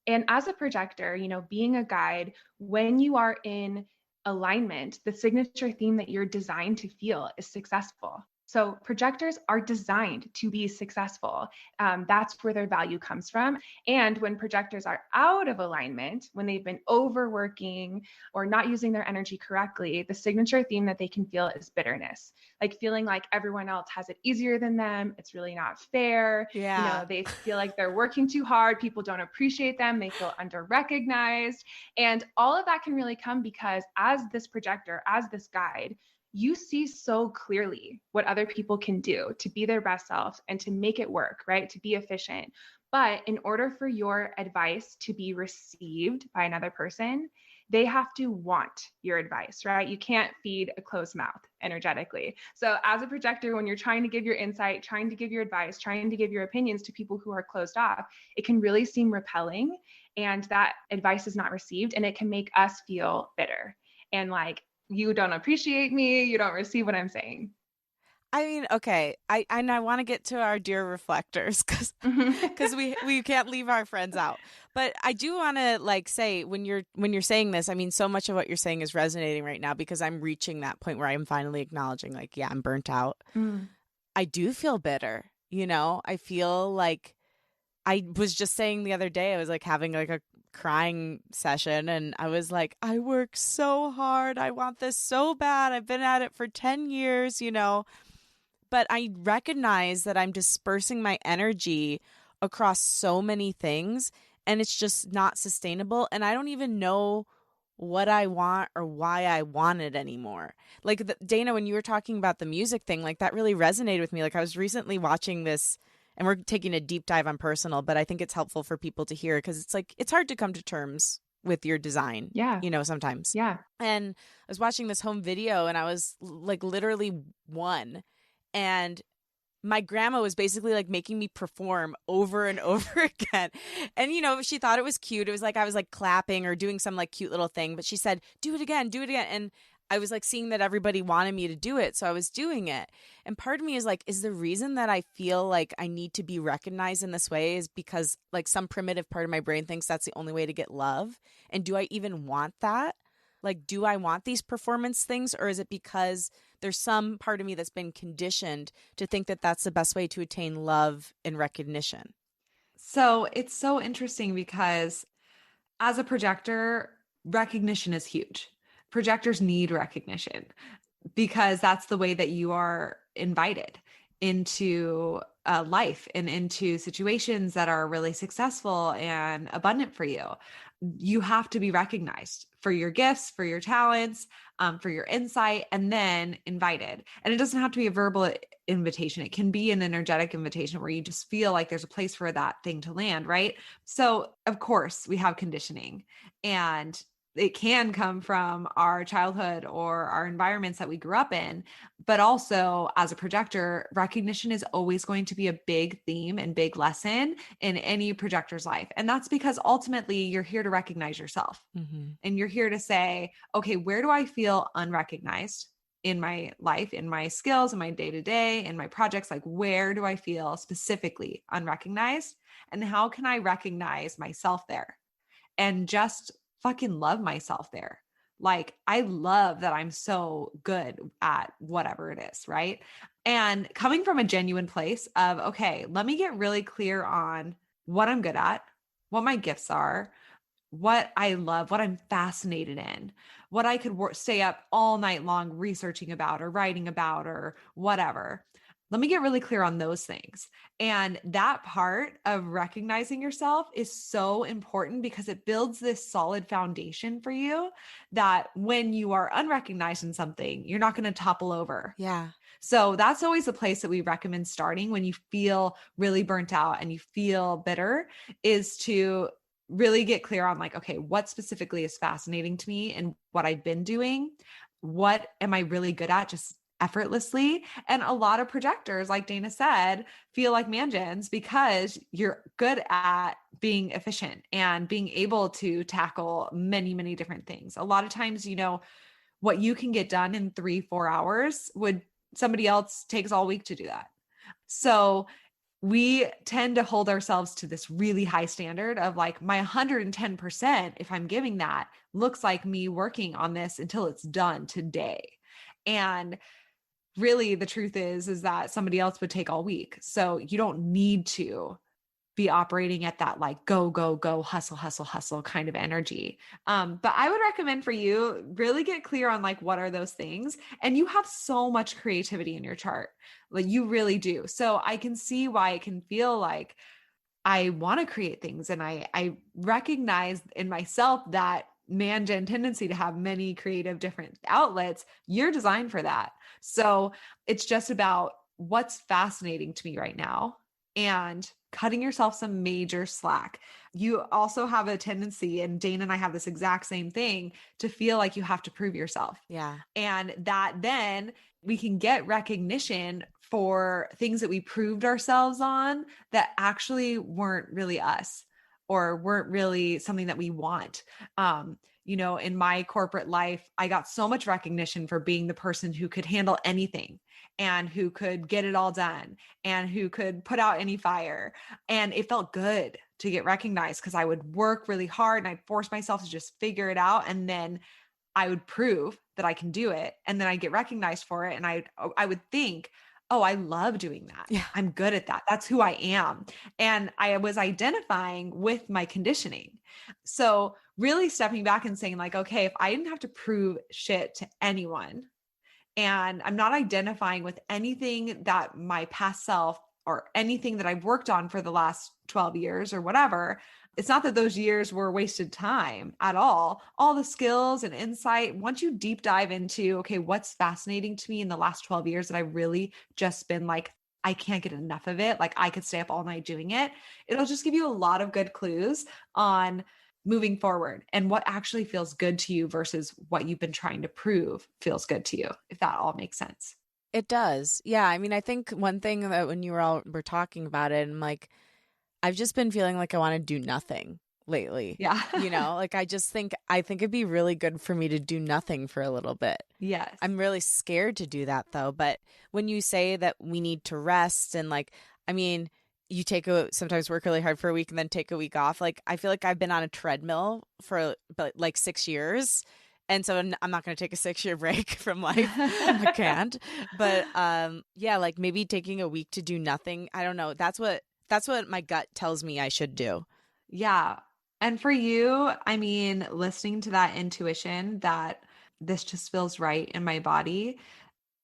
And as a projector, being a guide, when you are in alignment, the signature theme that you're designed to feel is successful. So projectors are designed to be successful. That's where their value comes from. And when projectors are out of alignment, when they've been overworking or not using their energy correctly, the signature theme that they can feel is bitterness, like feeling like everyone else has it easier than them. It's really not fair. Yeah. They feel like they're working too hard. People don't appreciate them. They feel under-recognized. And all of that can really come because as this projector, as this guide, you see so clearly what other people can do to be their best self and to make it work, right? To be efficient. But in order for your advice to be received by another person, they have to want your advice, right? You can't feed a closed mouth energetically. So as a projector, when you're trying to give your insight, trying to give your advice, trying to give your opinions to people who are closed off, it can really seem repelling and that advice is not received and it can make us feel bitter and like, you don't appreciate me, you don't receive what I'm saying. I mean, okay, I want to get to our dear reflectors because we can't leave our friends out. But I do want to say when you're saying this, I mean, so much of what you're saying is resonating right now because I'm reaching that point where I'm finally acknowledging yeah, I'm burnt out. I do feel bitter, I feel like I was just saying the other day, I was having a crying session and I was like, I work so hard. I want this so bad. I've been at it for 10 years, but I recognize that I'm dispersing my energy across so many things and it's just not sustainable. And I don't even know what I want or why I want it anymore. Dana, when you were talking about the music thing, that really resonated with me. I was recently watching this. And we're taking a deep dive on personal, but I think it's helpful for people to hear because it's hard to come to terms with your design. Yeah. Sometimes. Yeah. And I was watching this home video and I was literally one. And my grandma was basically making me perform over and over again. And, she thought it was cute. It was I was clapping or doing some cute little thing, but she said, do it again, do it again. And I was seeing that everybody wanted me to do it. So I was doing it. And part of me is is the reason that I feel like I need to be recognized in this way is because some primitive part of my brain thinks that's the only way to get love. And do I even want that? Do I want these performance things? Or is it because there's some part of me that's been conditioned to think that that's the best way to attain love and recognition? So it's so interesting because as a projector, recognition is huge. Projectors need recognition because that's the way that you are invited into life and into situations that are really successful and abundant for you. You have to be recognized for your gifts, for your talents, for your insight, and then invited. And it doesn't have to be a verbal invitation. It can be an energetic invitation where you just feel like there's a place for that thing to land, right? So of course we have conditioning and it can come from our childhood or our environments that we grew up in, but also as a projector, recognition is always going to be a big theme and big lesson in any projector's life. And that's because ultimately you're here to recognize yourself and you're here to say, okay, where do I feel unrecognized in my life, in my skills, in my day-to-day, in my projects? Where do I feel specifically unrecognized and how can I recognize myself there and just fucking love myself there? I love that I'm so good at whatever it is, right? And coming from a genuine place of, okay, let me get really clear on what I'm good at, what my gifts are, what I love, what I'm fascinated in, what I could stay up all night long researching about or writing about or whatever. Let me get really clear on those things. And that part of recognizing yourself is so important because it builds this solid foundation for you that when you are unrecognized in something, you're not going to topple over. Yeah. So that's always a place that we recommend starting when you feel really burnt out and you feel bitter, is to really get clear on like, okay, what specifically is fascinating to me and what I've been doing? What am I really good at just effortlessly? And a lot of projectors, like Dana said, feel like mangens because you're good at being efficient and being able to tackle many, many different things. A lot of times, what you can get done in 3-4 hours would somebody else takes all week to do that. So we tend to hold ourselves to this really high standard of like my 110%, if I'm giving that, looks like me working on this until it's done today. And really the truth is that somebody else would take all week. So you don't need to be operating at that like go, go, go, hustle, hustle, hustle kind of energy. But I would recommend for you really get clear on like, what are those things? And you have so much creativity in your chart. Like you really do. So I can see why it can feel like I want to create things. And I recognize in myself that man-gen tendency to have many creative different outlets. You're designed for that. So it's just about what's fascinating to me right now and cutting yourself some major slack. You also have a tendency, and Dana and I have this exact same thing, to feel like you have to prove yourself. Yeah. And that then we can get recognition for things that we proved ourselves on that actually weren't really us or weren't really something that we want. In my corporate life, I got so much recognition for being the person who could handle anything and who could get it all done and who could put out any fire. And it felt good to get recognized because I would work really hard and I'd force myself to just figure it out. And then I would prove that I can do it. And then I get recognized for it. And I would think, oh, I love doing that. Yeah. I'm good at that. That's who I am. And I was identifying with my conditioning. So really stepping back and saying like, okay, if I didn't have to prove shit to anyone, and I'm not identifying with anything that my past self or anything that I've worked on for the last 12 years or whatever, it's not that those years were wasted time at all. All the skills and insight, once you deep dive into, okay, what's fascinating to me in the last 12 years that I've really just been like, I can't get enough of it. Like I could stay up all night doing it. It'll just give you a lot of good clues on moving forward and what actually feels good to you versus what you've been trying to prove feels good to you, if that all makes sense. It does. Yeah. I mean, I think one thing that when you were talking about it, I'm like, I've just been feeling like I want to do nothing lately. Yeah. Like I think it'd be really good for me to do nothing for a little bit. Yes. I'm really scared to do that though. But when you say that we need to rest and like, I mean, you sometimes work really hard for a week and then take a week off. Like, I feel like I've been on a treadmill for like 6 years. And so I'm not going to take a 6-year break from life. I can't. But yeah, like maybe taking a week to do nothing. I don't know. That's what my gut tells me I should do. Yeah. And for you, I mean, listening to that intuition that this just feels right in my body,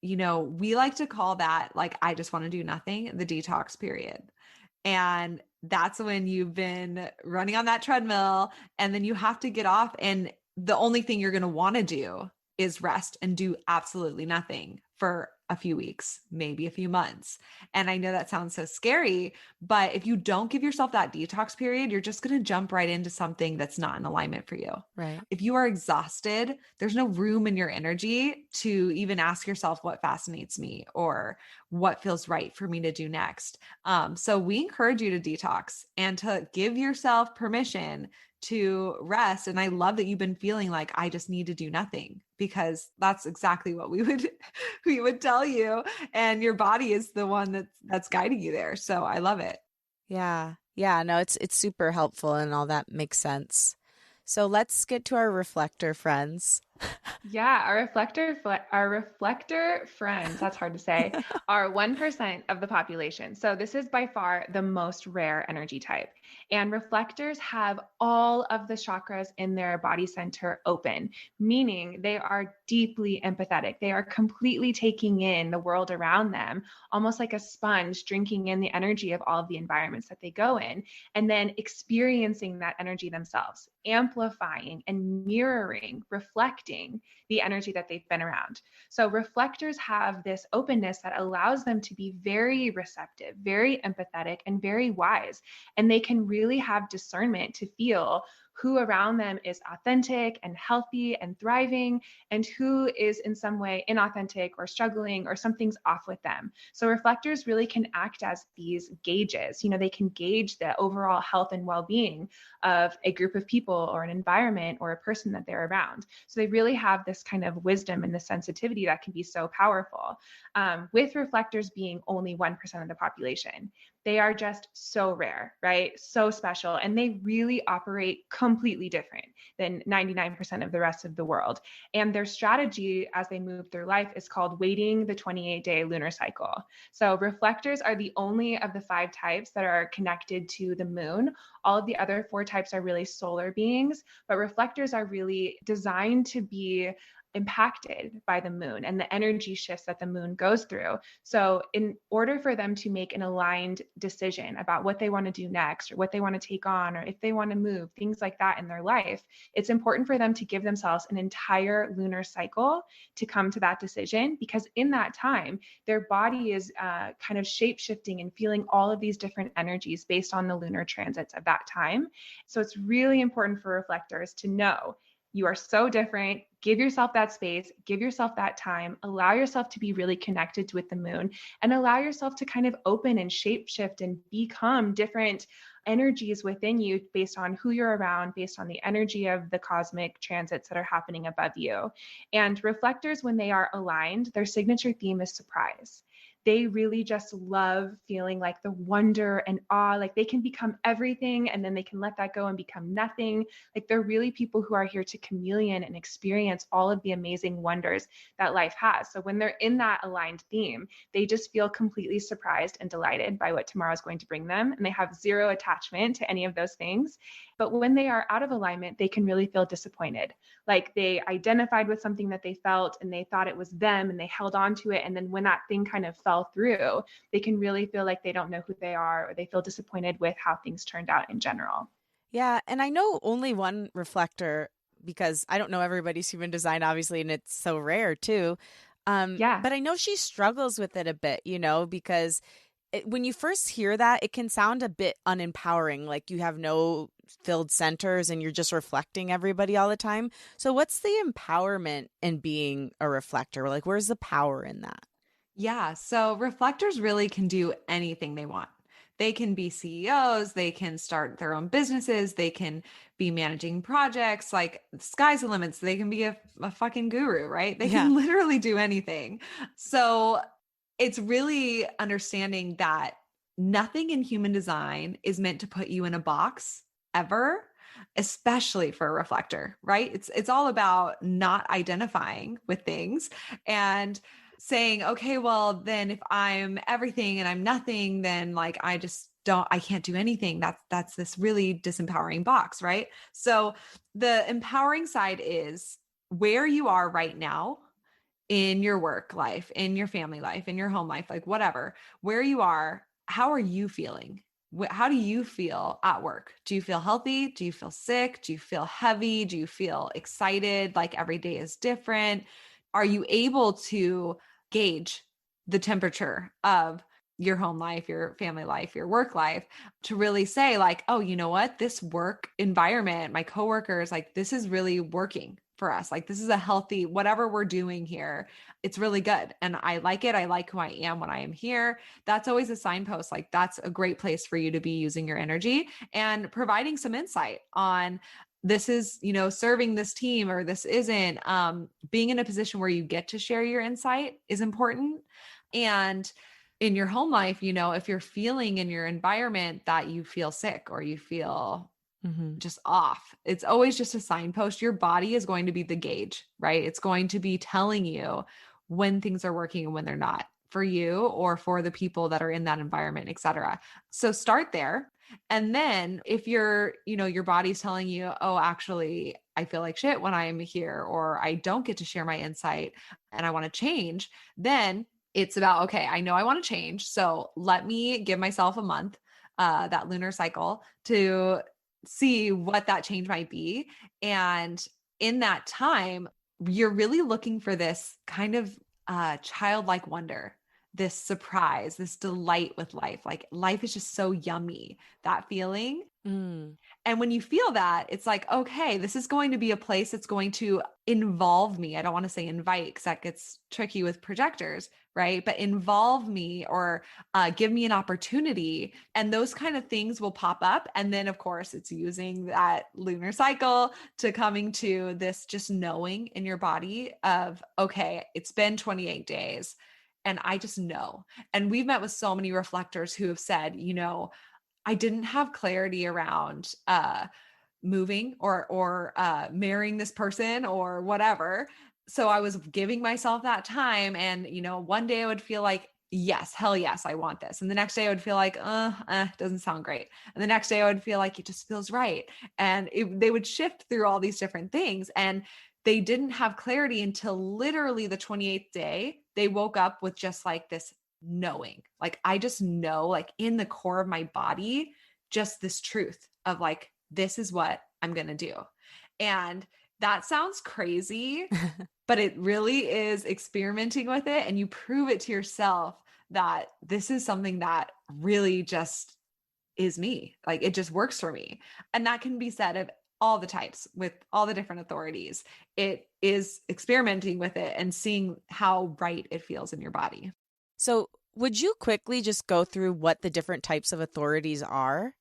we like to call that like, I just want to do nothing, the detox period. And that's when you've been running on that treadmill and then you have to get off. And the only thing you're going to want to do is rest and do absolutely nothing for a few weeks, maybe a few months. And I know that sounds so scary, but if you don't give yourself that detox period, you're just going to jump right into something that's not in alignment for you. Right. If you are exhausted, there's no room in your energy to even ask yourself what fascinates me or what feels right for me to do next. So we encourage you to detox and to give yourself permission to rest. And I love that you've been feeling like I just need to do nothing, because that's exactly what we would tell you. And your body is the one that's guiding you there. So I love it. Yeah. Yeah. No, it's super helpful and all that makes sense. So let's get to our reflector friends. Yeah, our reflector friends, that's hard to say, are 1% of the population. So this is by far the most rare energy type. And reflectors have all of the chakras in their body center open, meaning they are deeply empathetic. They are completely taking in the world around them, almost like a sponge drinking in the energy of all of the environments that they go in, and then experiencing that energy themselves, amplifying and mirroring, reflecting the energy that they've been around. So reflectors have this openness that allows them to be very receptive, very empathetic, and very wise. And they can really have discernment to feel who around them is authentic and healthy and thriving, and who is in some way inauthentic or struggling or something's off with them. So reflectors really can act as these gauges. They can gauge the overall health and well-being of a group of people or an environment or a person that they're around. So they really have this kind of wisdom and the sensitivity that can be so powerful. With reflectors being only 1% of the population, they are just so rare, right? So special. And they really operate completely different than 99% of the rest of the world. And their strategy as they move through life is called waiting the 28-day lunar cycle. So reflectors are the only of the 5 types that are connected to the moon. All of the other 4 types are really solar beings, but reflectors are really designed to be impacted by the moon and the energy shifts that the moon goes through. So in order for them to make an aligned decision about what they want to do next or what they want to take on or if they want to move, things like that in their life, it's important for them to give themselves an entire lunar cycle to come to that decision, because in that time, their body is kind of shape shifting and feeling all of these different energies based on the lunar transits of that time. So it's really important for reflectors to know you are so different. Give yourself that space, give yourself that time, allow yourself to be really connected with the moon, and allow yourself to kind of open and shape shift and become different energies within you based on who you're around, based on the energy of the cosmic transits that are happening above you. And reflectors, when they are aligned, their signature theme is surprise. They really just love feeling like the wonder and awe, like they can become everything and then they can let that go and become nothing. Like they're really people who are here to chameleon and experience all of the amazing wonders that life has. So when they're in that aligned theme, they just feel completely surprised and delighted by what tomorrow is going to bring them. And they have zero attachment to any of those things. But when they are out of alignment, they can really feel disappointed. Like they identified with something that they felt and they thought it was them and they held on to it. And then when that thing kind of fell through, they can really feel like they don't know who they are, or they feel disappointed with how things turned out in general. Yeah. And I know only one reflector because I don't know everybody's human design, obviously, and it's so rare too. Yeah. But I know she struggles with it a bit, because when you first hear that, it can sound a bit unempowering, like you have no filled centers and you're just reflecting everybody all the time. So what's the empowerment in being a reflector? Like, where's the power in that? Yeah. So reflectors really can do anything they want. They can be CEOs, they can start their own businesses, they can be managing projects, like sky's the limits. They can be a fucking guru, right? They can literally do anything. So it's really understanding that nothing in human design is meant to put you in a box ever, especially for a reflector, right? It's all about not identifying with things and saying, okay, well, then if I'm everything and I'm nothing, then like I can't do anything. That's this really disempowering box, right? So the empowering side is where you are right now in your work life, in your family life, in your home life, like whatever, where you are, how are you feeling? How do you feel at work? Do you feel healthy? Do you feel sick? Do you feel heavy? Do you feel excited? Like every day is different. Are you able to gauge the temperature of your home life, your family life, your work life, to really say like, oh, you know what? This work environment, my coworkers, like this is really working for us. Like this is a healthy, whatever we're doing here, it's really good. And I like it. I like who I am when I am here. That's always a signpost. Like that's a great place for you to be using your energy and providing some insight on this is, serving this team or this isn't. Being in a position where you get to share your insight is important. And in your home life, if you're feeling in your environment that you feel sick or you feel just off. It's always just a signpost. Your body is going to be the gauge, right? It's going to be telling you when things are working and when they're not for you or for the people that are in that environment, et cetera. So start there. And then if you're, your body's telling you, oh, actually, I feel like shit when I'm here, or I don't get to share my insight and I want to change, then it's about, okay, I know I want to change. So let me give myself a month, that lunar cycle, to see what that change might be. And in that time, you're really looking for this kind of childlike wonder, this surprise, this delight with life. Like life is just so yummy, that feeling. And when you feel that, it's like, okay, this is going to be a place that's going to involve me. I don't want to say invite because that gets tricky with projectors, right? But involve me or give me an opportunity. And those kind of things will pop up. And then, of course, it's using that lunar cycle to coming to this just knowing in your body of, okay, it's been 28 days and I just know. And we've met with so many reflectors who have said, I didn't have clarity around moving or marrying this person or whatever. So I was giving myself that time. And, one day I would feel like, yes, hell yes, I want this. And the next day I would feel like, doesn't sound great. And the next day I would feel like it just feels right. And they would shift through all these different things. And they didn't have clarity until literally the 28th day. They woke up with just like this knowing, like, I just know, like in the core of my body, just this truth of like, this is what I'm going to do. And that sounds crazy, but it really is experimenting with it. And you prove it to yourself that this is something that really just is me. Like it just works for me. And that can be said of all the types with all the different authorities. It is experimenting with it and seeing how right it feels in your body. So would you quickly just go through what the different types of authorities are?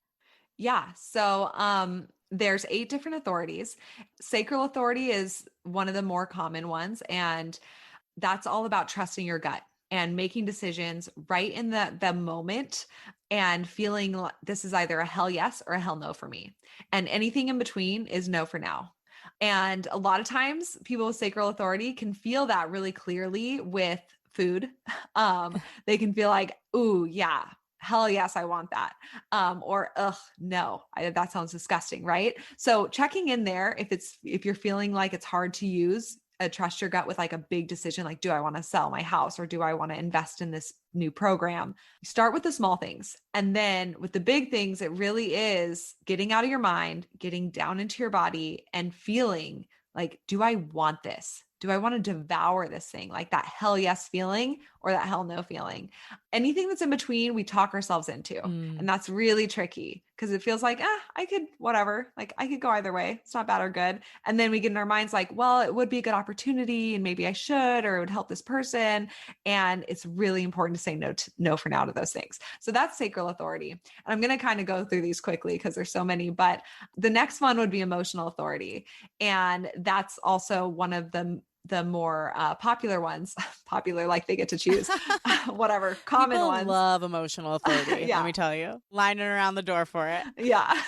Yeah. So there's 8 different authorities. Sacral authority is one of the more common ones. And that's all about trusting your gut and making decisions right in the moment and feeling like this is either a hell yes or a hell no for me. And anything in between is no for now. And a lot of times people with sacral authority can feel that really clearly with food. They can feel like, ooh, yeah, hell yes, I want that. Or, ugh, no, that sounds disgusting, right? So checking in there, if you're feeling like it's hard to use, trust your gut with like a big decision, like, do I want to sell my house or do I want to invest in this new program? Start with the small things. And then with the big things, it really is getting out of your mind, getting down into your body and feeling like, do I want this? Do I want to devour this thing? Like that hell yes feeling or that hell no feeling? Anything that's in between, we talk ourselves into. And that's really tricky because it feels like, I could, whatever, like I could go either way. It's not bad or good. And then we get in our minds like, well, it would be a good opportunity and maybe I should, or it would help this person. And it's really important to say no for now to those things. So that's sacral authority. And I'm going to kind of go through these quickly because there's so many, but the next one would be emotional authority. And that's also one of the more popular ones, popular, like they get to choose, whatever, common People ones. love emotional authority. Yeah. Let me tell you, lining around the door for it. Yeah.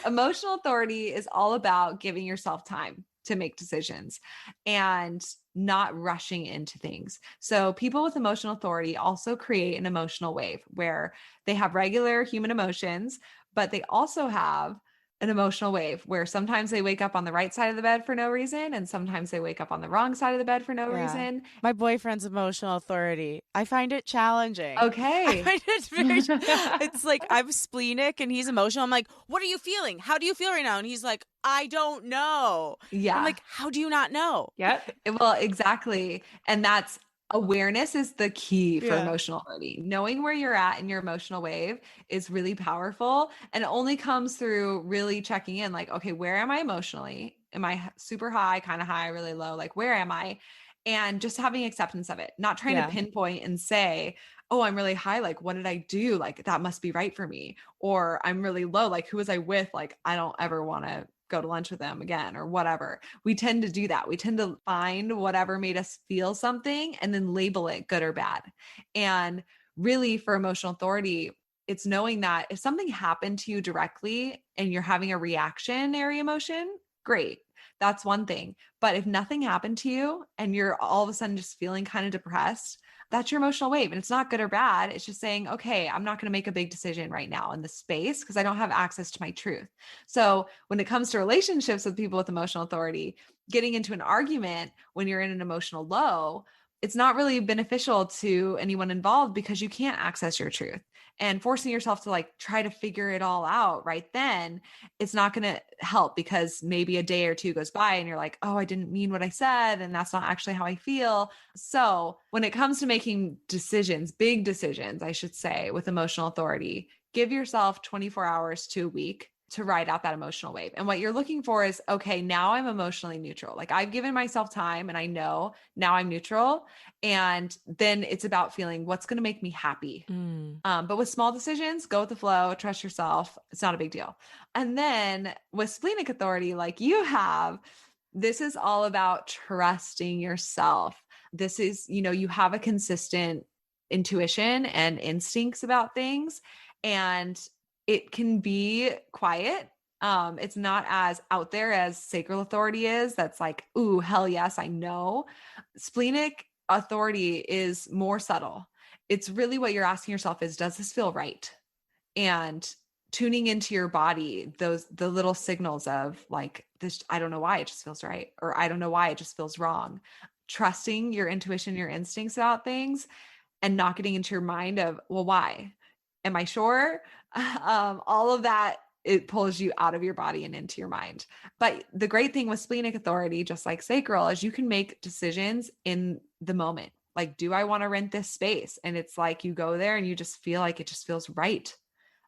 Emotional authority is all about giving yourself time to make decisions and not rushing into things. So people with emotional authority also create an emotional wave where they have regular human emotions, but they also have an emotional wave where sometimes they wake up on the right side of the bed for no reason. And sometimes they wake up on the wrong side of the bed for no reason. My boyfriend's emotional authority. I find it challenging. Okay. I find it it's like I'm splenic and he's emotional. I'm like, what are you feeling? How do you feel right now? And he's like, I don't know. Yeah. I'm like, how do you not know? Yep. Well, exactly. And that's awareness is the key for Yeah. emotional authority. Knowing where you're at in your emotional wave is really powerful. And it only comes through really checking in like, okay, where am I emotionally? Am I super high, kind of high, really low? Like, where am I? And just having acceptance of it, not trying to pinpoint and say, oh, I'm really high. Like, what did I do? Like, that must be right for me. Or I'm really low. Like, who was I with? Like, I don't ever want to go to lunch with them again or whatever. We tend to do that. We tend to find whatever made us feel something and then label it good or bad. And really for emotional authority, it's knowing that if something happened to you directly and you're having a reactionary emotion, great. That's one thing. But if nothing happened to you and you're all of a sudden just feeling kind of depressed, that's your emotional wave. And it's not good or bad. It's just saying, okay, I'm not going to make a big decision right now in this space because I don't have access to my truth. So when it comes to relationships with people with emotional authority, getting into an argument when you're in an emotional low, it's not really beneficial to anyone involved because you can't access your truth. And forcing yourself to like try to figure it all out right then, it's not going to help because maybe a day or two goes by and you're like, oh, I didn't mean what I said. And that's not actually how I feel. So when it comes to making decisions, big decisions, I should say, with emotional authority, give yourself 24 hours to a week to ride out that emotional wave. And what you're looking for is, okay, now I'm emotionally neutral. Like I've given myself time and I know now I'm neutral. And then it's about feeling what's going to make me happy. But with small decisions, go with the flow, trust yourself. It's not a big deal. And then with splenic authority, like you have, this is all about trusting yourself. This is, you have a consistent intuition and instincts about things. And it can be quiet. It's not as out there as sacral authority is. That's like, ooh, hell yes, I know. Splenic authority is more subtle. It's really what you're asking yourself is, does this feel right? And tuning into your body, the little signals of like this, I don't know why it just feels right. Or I don't know why it just feels wrong. Trusting your intuition, your instincts about things and not getting into your mind of, well, why? Am I sure? All of that, it pulls you out of your body and into your mind. But the great thing with splenic authority, just like sacral, is you can make decisions in the moment. Like, do I want to rent this space? And it's like, you go there and you just feel like it just feels right.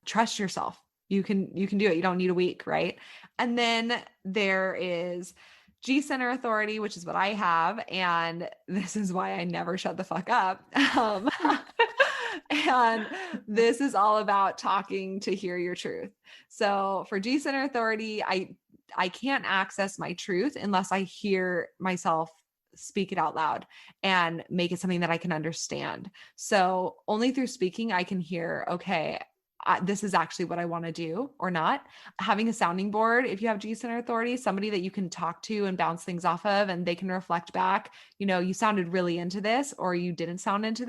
Trust yourself. You can do it. You don't need a week. Right. And then there is G center authority, which is what I have. And this is why I never shut the fuck up. And this is all about talking to hear your truth. So for G center authority, I can't access my truth unless I hear myself speak it out loud and make it something that I can understand. So only through speaking, I can hear, okay, this is actually what I want to do or not. Having a sounding board, if you have G center authority, somebody that you can talk to and bounce things off of, and they can reflect back, you sounded really into this, or you didn't sound into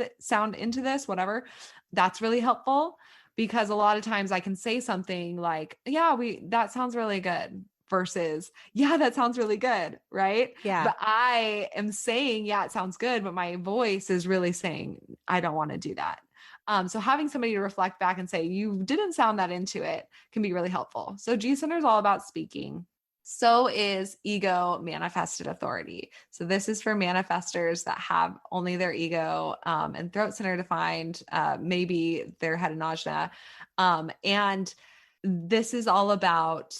this, whatever. That's really helpful because a lot of times I can say something like, yeah, that sounds really good versus, yeah, that sounds really good. Right. Yeah. But I am saying, yeah, it sounds good. But my voice is really saying, I don't want to do that. So having somebody to reflect back and say, you didn't sound that into it can be really helpful. So G center is all about speaking. So is ego manifested authority. So this is for manifestors that have only their ego and throat center defined, maybe their head and ajna. And this is all about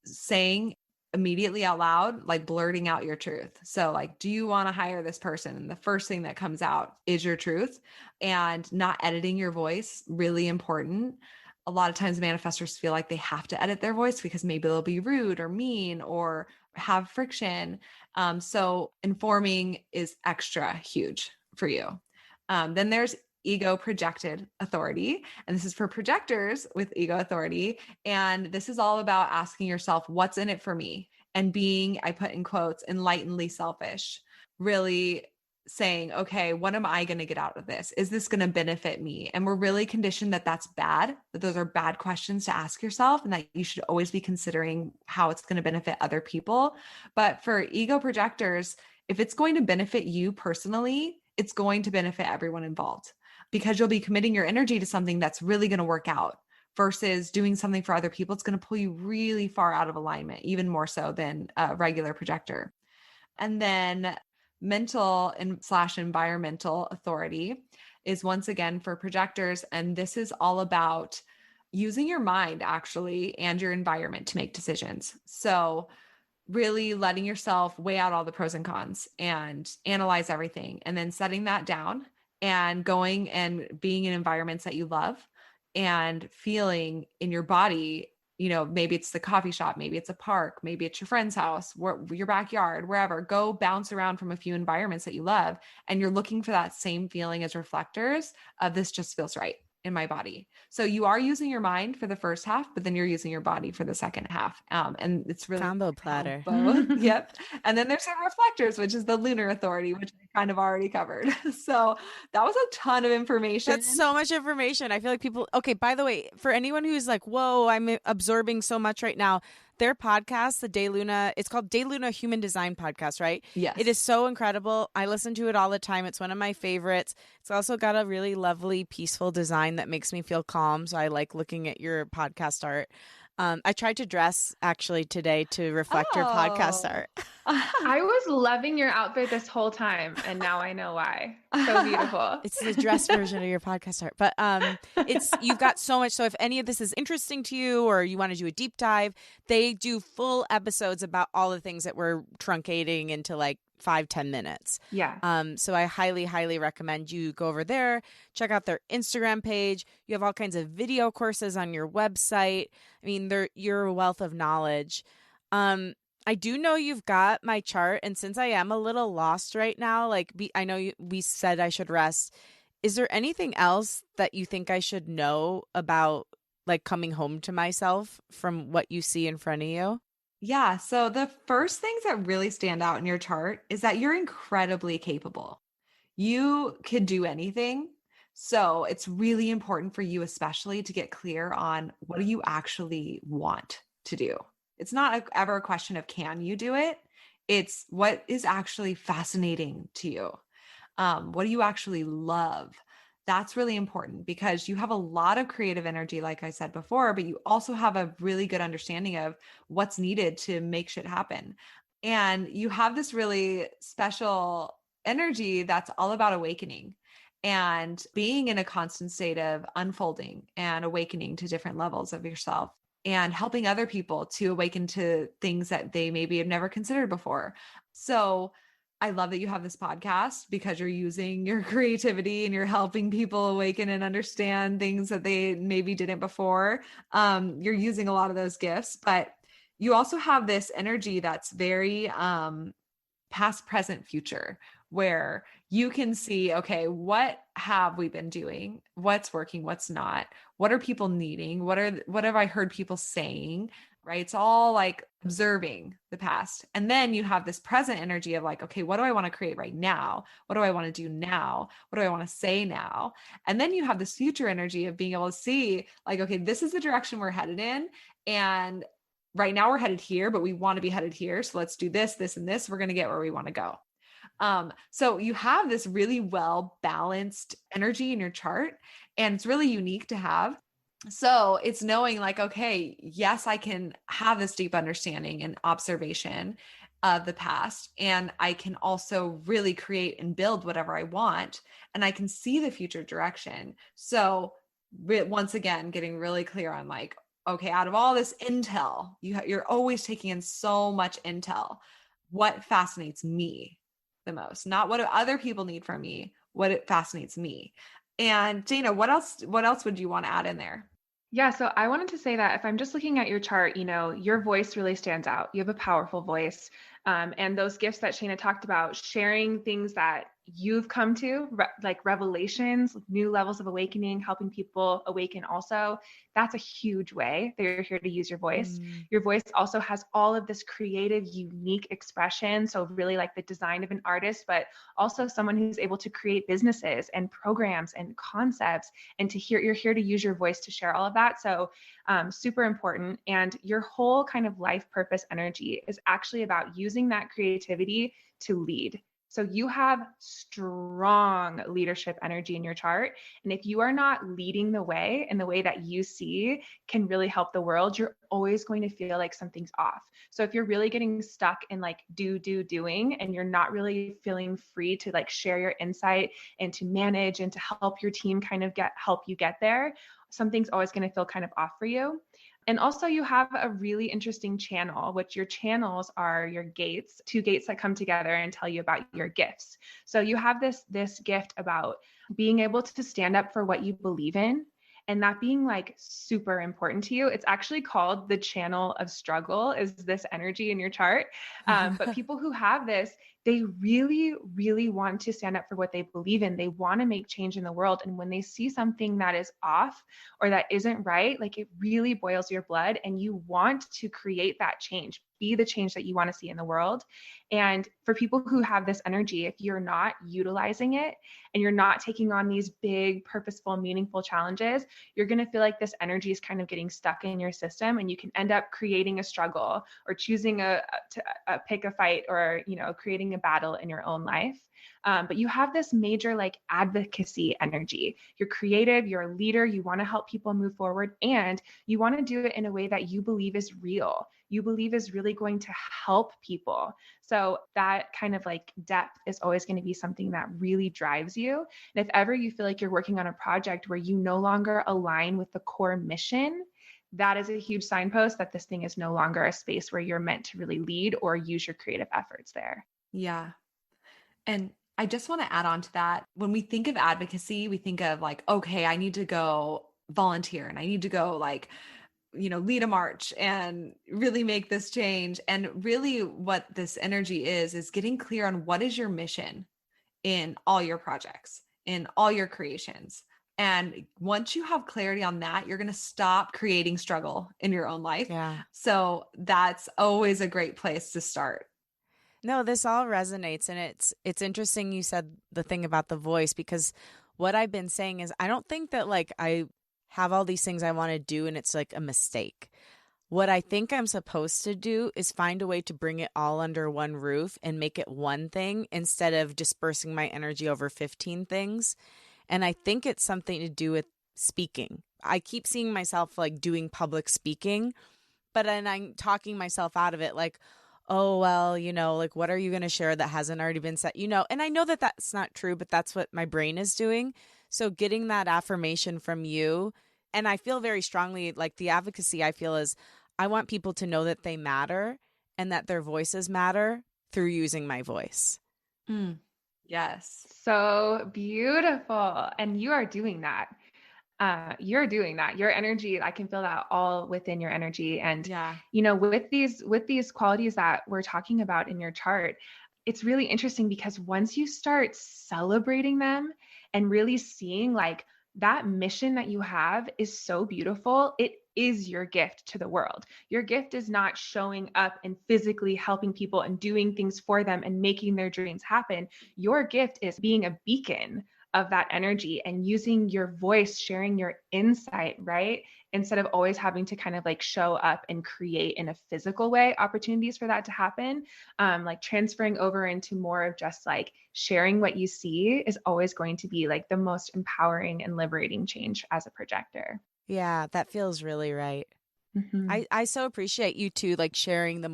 saying immediately out loud, like blurting out your truth. So like, do you want to hire this person? And the first thing that comes out is your truth, and not editing your voice, really important. A lot of times manifestors feel like they have to edit their voice because maybe they'll be rude or mean or have friction. So informing is extra huge for you. Then there's ego projected authority. And this is for projectors with ego authority. And this is all about asking yourself, what's in it for me? And being, I put in quotes, enlightenedly selfish, really saying, okay, what am I going to get out of this? Is this going to benefit me? And we're really conditioned that that's bad, that those are bad questions to ask yourself, and that you should always be considering how it's going to benefit other people. But for ego projectors, if it's going to benefit you personally, it's going to benefit everyone involved, because you'll be committing your energy to something that's really going to work out versus doing something for other people. It's going to pull you really far out of alignment, even more so than a regular projector. And then mental and / environmental authority is once again for projectors. And this is all about using your mind actually and your environment to make decisions. So really letting yourself weigh out all the pros and cons and analyze everything, and then setting that down and going and being in environments that you love and feeling in your body, maybe it's the coffee shop, maybe it's a park, maybe it's your friend's house, your backyard, wherever. Go bounce around from a few environments that you love. And you're looking for that same feeling as reflectors of, this just feels right. in my body. So you are using your mind for the first half, but then you're using your body for the second half. And it's really Combo platter. both. Yep. And then there's the reflectors, which is the lunar authority, which I kind of already covered. So that was a ton of information. That's so much information. I feel like people, okay, by the way, for anyone who's like, whoa, I'm absorbing so much right now, their podcast, the DayLuna, it's called Dayluna Human Design Podcast, right? Yes. It is so incredible. I listen to it all the time. It's one of my favorites. It's also got a really lovely, peaceful design that makes me feel calm. So I like looking at your podcast art. I tried to dress actually today to reflect your podcast art. I was loving your outfit this whole time, and now I know why. So beautiful. It's the dress version of your podcast art, but it's you've got so much. So if any of this is interesting to you, or you want to do a deep dive, they do full episodes about all the things that we're truncating into like 5-10 minutes. Yeah. So I highly recommend you go over there, check out their Instagram page. You have all kinds of video courses on your website. I mean, you're a wealth of knowledge. I do know you've got my chart, and since I am a little lost right now, like I know we said I should rest. Is there anything else that you think I should know about like coming home to myself from what you see in front of you? Yeah. So the first things that really stand out in your chart is that you're incredibly capable. You could do anything. So it's really important for you, especially to get clear on what do you actually want to do. It's not ever a question of can you do it? It's what is actually fascinating to you. What do you actually love? That's really important because you have a lot of creative energy, like I said before, but you also have a really good understanding of what's needed to make shit happen. And you have this really special energy that's all about awakening and being in a constant state of unfolding and awakening to different levels of yourself and helping other people to awaken to things that they maybe have never considered before. So I love that you have this podcast because you're using your creativity and you're helping people awaken and understand things that they maybe didn't before. You're using a lot of those gifts, but you also have this energy that's very past, present, future, where you can see, okay, what have we been doing? What's working? What's not? What are people needing? What have I heard people saying? Right? It's all like observing the past. And then you have this present energy of like, okay, what do I want to create right now? What do I want to do now? What do I want to say now? And then you have this future energy of being able to see like, okay, this is the direction we're headed in. And right now we're headed here, but we want to be headed here. So let's do this, this, and this. We're going to get where we want to go. So you have this really well balanced energy in your chart, and it's really unique to have. So it's knowing like, okay, yes, I can have this deep understanding and observation of the past, and I can also really create and build whatever I want, and I can see the future direction. So once again, getting really clear on like, okay, out of all this intel, you're always taking in so much intel. What fascinates me the most? Not what do other people need from me, what it fascinates me. And Dana, what else would you want to add in there? Yeah, so I wanted to say that if I'm just looking at your chart, your voice really stands out. You have a powerful voice. And those gifts that Shayna talked about, sharing things that you've come to, like revelations, new levels of awakening, helping people awaken also, that's a huge way that you're here to use your voice. Your voice also has all of this creative, unique expression. So really like the design of an artist, but also someone who's able to create businesses and programs and concepts, and you're here to use your voice to share all of that. So super important. And your whole kind of life purpose energy is actually about using that creativity to lead. So you have strong leadership energy in your chart. And if you are not leading the way in the way that you see can really help the world, you're always going to feel like something's off. So if you're really getting stuck in like doing, and you're not really feeling free to like share your insight and to manage and to help your team kind of help you get there, something's always going to feel kind of off for you. And also you have a really interesting channel, which your channels are your gates, 2 gates that come together and tell you about your gifts. So you have this gift about being able to stand up for what you believe in, and that being like super important to you. It's actually called the channel of struggle, is this energy in your chart. But people who have this, they really, really want to stand up for what they believe in. They want to make change in the world. And when they see something that is off or that isn't right, like it really boils your blood and you want to create that change, be the change that you want to see in the world. And for people who have this energy, if you're not utilizing it and you're not taking on these big, purposeful, meaningful challenges, you're going to feel like this energy is kind of getting stuck in your system, and you can end up creating a struggle or choosing to pick a fight, or, you know, creating a battle in your own life. But you have this major like advocacy energy. You're creative, you're a leader, you want to help people move forward, and you want to do it in a way that you believe is real, you believe is really going to help people. So that kind of like depth is always going to be something that really drives you. And if ever you feel like you're working on a project where you no longer align with the core mission, that is a huge signpost that this thing is no longer a space where you're meant to really lead or use your creative efforts there. Yeah. And I just want to add on to that. When we think of advocacy, we think of like, okay, I need to go volunteer and I need to go like, you know, lead a march and really make this change. And really what this energy is getting clear on what is your mission in all your projects, in all your creations. And once you have clarity on that, you're going to stop creating struggle in your own life. Yeah. So that's always a great place to start. No, this all resonates. And it's interesting you said the thing about the voice, because what I've been saying is I don't think that like I have all these things I want to do and it's like a mistake. What I think I'm supposed to do is find a way to bring it all under one roof and make it one thing instead of dispersing my energy over 15 things. And I think it's something to do with speaking. I keep seeing myself like doing public speaking, but then I'm talking myself out of it like, oh, well, you know, like, what are you going to share that hasn't already been said? You know, and I know that that's not true, but that's what my brain is doing. So getting that affirmation from you, and I feel very strongly like the advocacy I feel is I want people to know that they matter and that their voices matter through using my voice. Yes. So beautiful. And you are doing that. You're doing that. Your energy, I can feel that all within your energy. And, you know, with these qualities that we're talking about in your chart, it's really interesting because once you start celebrating them and really seeing like that mission that you have is so beautiful, it is your gift to the world. Your gift is not showing up and physically helping people and doing things for them and making their dreams happen. Your gift is being a beacon of that energy and using your voice, sharing your insight, right? Instead of always having to kind of like show up and create in a physical way opportunities for that to happen, like transferring over into more of just like sharing what you see is always going to be like the most empowering and liberating change as a projector. Yeah, that feels really right. Mm-hmm. I so appreciate you too, like sharing the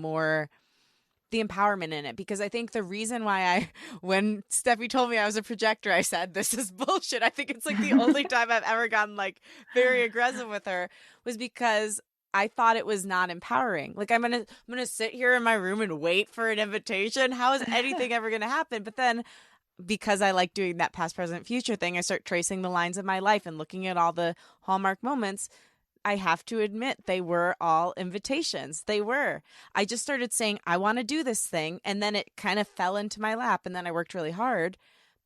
empowerment in it, because I think the reason why when Steffi told me I was a projector, I said, this is bullshit. I think it's like the only time I've ever gotten like very aggressive with her was because I thought it was not empowering. Like I'm going to sit here in my room and wait for an invitation. How is anything ever going to happen? But then because I like doing that past, present, future thing, I start tracing the lines of my life and looking at all the hallmark moments. I have to admit they were all invitations. They were. I just started saying, I want to do this thing. And then it kind of fell into my lap. And then I worked really hard,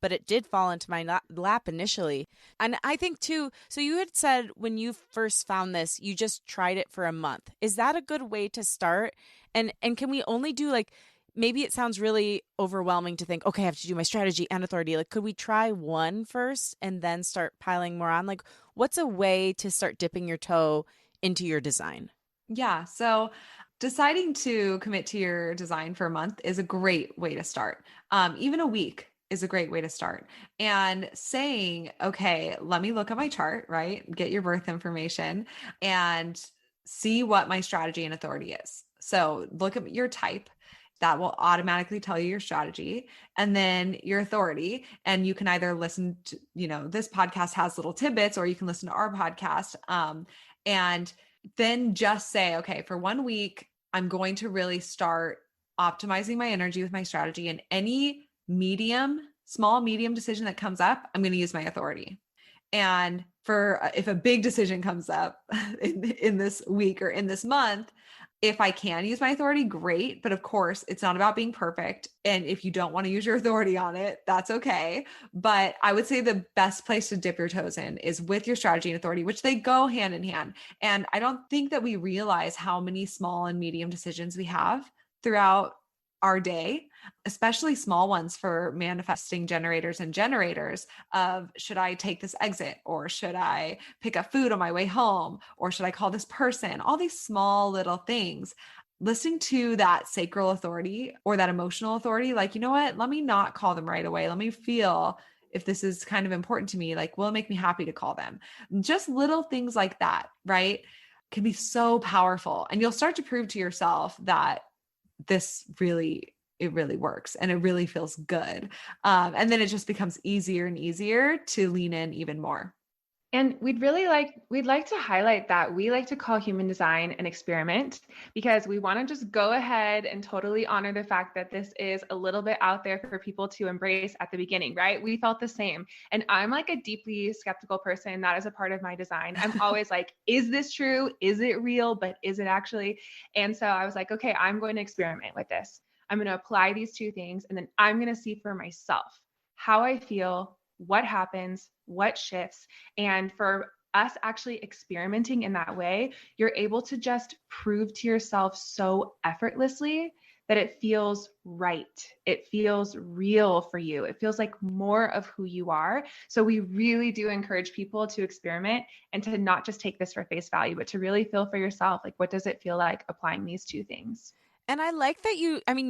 but it did fall into my lap initially. And I think too, so you had said when you first found this, you just tried it for a month. Is that a good way to start? And can we only do like, maybe it sounds really overwhelming to think, okay, I have to do my strategy and authority. Like, could we try one first and then start piling more on? Like, what's a way to start dipping your toe into your design? Yeah. So deciding to commit to your design for a month is a great way to start. Even a week is a great way to start. And saying, okay, let me look at my chart, right? Get your birth information and see what my strategy and authority is. So look at your type. That will automatically tell you your strategy and then your authority. And you can either listen to, you know, this podcast has little tidbits, or you can listen to our podcast. And then just say, okay, for 1 week, I'm going to really start optimizing my energy with my strategy, and any small, medium decision that comes up, I'm going to use my authority. And if a big decision comes up in this week or in this month, if I can use my authority, great. But of course, it's not about being perfect. And if you don't want to use your authority on it, that's okay. But I would say the best place to dip your toes in is with your strategy and authority, which they go hand in hand. And I don't think that we realize how many small and medium decisions we have throughout our day, especially small ones for manifesting generators and generators of, should I take this exit, or should I pick up food on my way home, or should I call this person? All these small little things. Listening to that sacral authority or that emotional authority, like, you know what, let me not call them right away. Let me feel if this is kind of important to me, like, will it make me happy to call them? Just little things like that, right? Can be so powerful. And you'll start to prove to yourself that it really works and it really feels good. And then it just becomes easier and easier to lean in even more. And we'd like to highlight that we like to call human design an experiment, because we want to just go ahead and totally honor the fact that this is a little bit out there for people to embrace at the beginning, right? We felt the same. And I'm like a deeply skeptical person. That is a part of my design. I'm always like, is this true? Is it real? But is it actually? And so I was like, okay, I'm going to experiment with this. I'm going to apply these two things, and then I'm going to see for myself how I feel, what happens, what shifts. And for us actually experimenting in that way, you're able to just prove to yourself so effortlessly that it feels right. It feels real for you. It feels like more of who you are. So we really do encourage people to experiment and to not just take this for face value, but to really feel for yourself, like, what does it feel like applying these two things? And I like that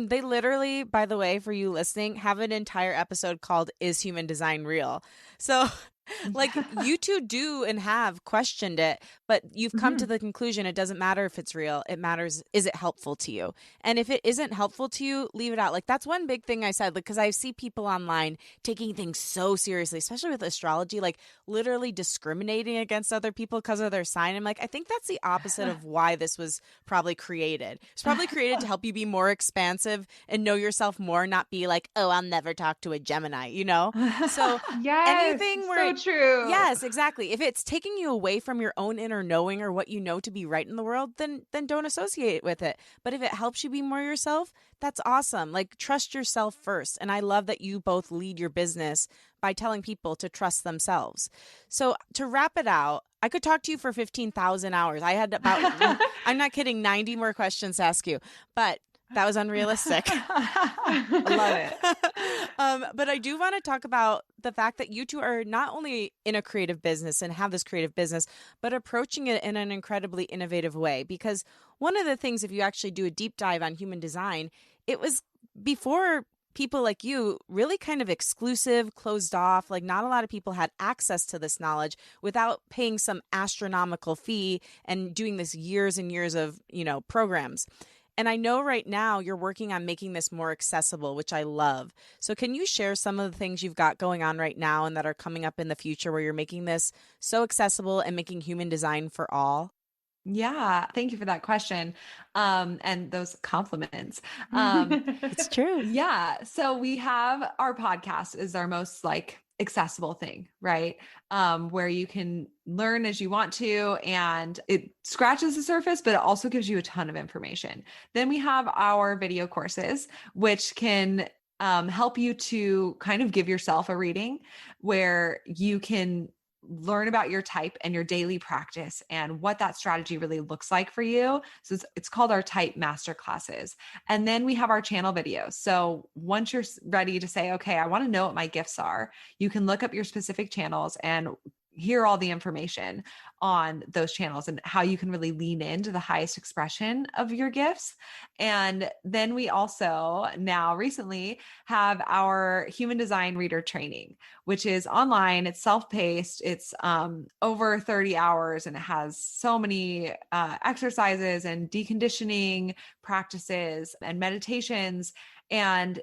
they literally, by the way, for you listening, have an entire episode called Is Human Design Real? So like, you two do and have questioned it, but you've come to the conclusion it doesn't matter if it's real. It matters, is it helpful to you? And if it isn't helpful to you, leave it out. Like, that's one big thing I said, like, because I see people online taking things so seriously, especially with astrology, like literally discriminating against other people because of their sign. I'm like, I think that's the opposite of why this was probably created. It's probably created to help you be more expansive and know yourself more, not be like, oh, I'll never talk to a Gemini, you know? So yes, anything where true. Yes, exactly. If it's taking you away from your own inner knowing or what you know to be right in the world, then don't associate with it. But if it helps you be more yourself, that's awesome. Like, trust yourself first. And I love that you both lead your business by telling people to trust themselves. So to wrap it out, I could talk to you for 15,000 hours. I had about, I'm not kidding, 90 more questions to ask you, but that was unrealistic. I love it. But I do want to talk about the fact that you two are not only in a creative business and have this creative business, but approaching it in an incredibly innovative way. Because one of the things, if you actually do a deep dive on human design, it was before people like you really kind of exclusive, closed off. Like, not a lot of people had access to this knowledge without paying some astronomical fee and doing this years and years of, programs. And I know right now you're working on making this more accessible, which I love. So can you share some of the things you've got going on right now and that are coming up in the future where you're making this so accessible and making human design for all? Yeah. Thank you for that question. And those compliments. It's true. Yeah. So we have our podcast is our most accessible thing, right? Where you can learn as you want to, and it scratches the surface, but it also gives you a ton of information. Then we have our video courses, which can help you to kind of give yourself a reading where you can learn about your type and your daily practice and what that strategy really looks like for you. So it's called our type master classes. And then we have our channel videos. So once you're ready to say, okay, I want to know what my gifts are, you can look up your specific channels and hear all the information on those channels and how you can really lean into the highest expression of your gifts. And then we also now recently have our human design reader training, which is online. It's self-paced. It's over 30 hours, and it has so many exercises and deconditioning practices and meditations. And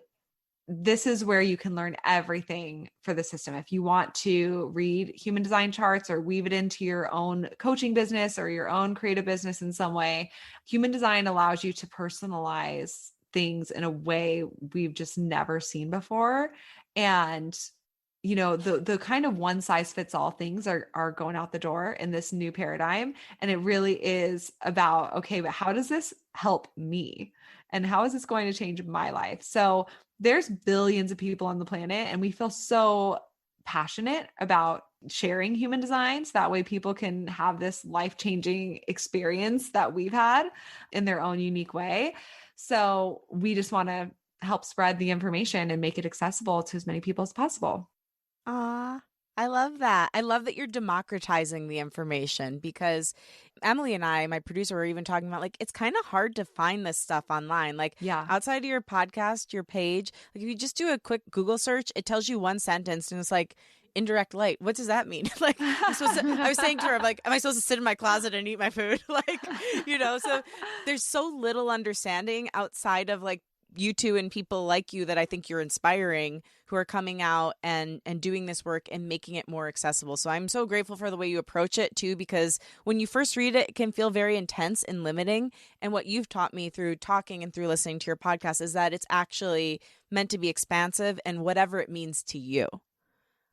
this is where you can learn everything for the system. If you want to read human design charts or weave it into your own coaching business or your own creative business in some way, human design allows you to personalize things in a way we've just never seen before. And the kind of one size fits all things are going out the door in this new paradigm. And it really is about, okay, but how does this help me? And how is this going to change my life? So there's billions of people on the planet, and we feel so passionate about sharing human designs. That way people can have this life-changing experience that we've had in their own unique way. So we just want to help spread the information and make it accessible to as many people as possible. I love that. I love that you're democratizing the information, because Emily and I, my producer, were even talking about, like, it's kind of hard to find this stuff online. Like, Yeah. outside of your podcast, your page, like if you just do a quick Google search, it tells you one sentence and it's like, indirect light. What does that mean? Like, I was saying to her, I'm like, am I supposed to sit in my closet and eat my food? Like, so there's so little understanding outside of like you two and people like you that I think you're inspiring, who are coming out and doing this work and making it more accessible. So I'm so grateful for the way you approach it too, because when you first read it, it can feel very intense and limiting. And what you've taught me through talking and through listening to your podcast is that it's actually meant to be expansive and whatever it means to you.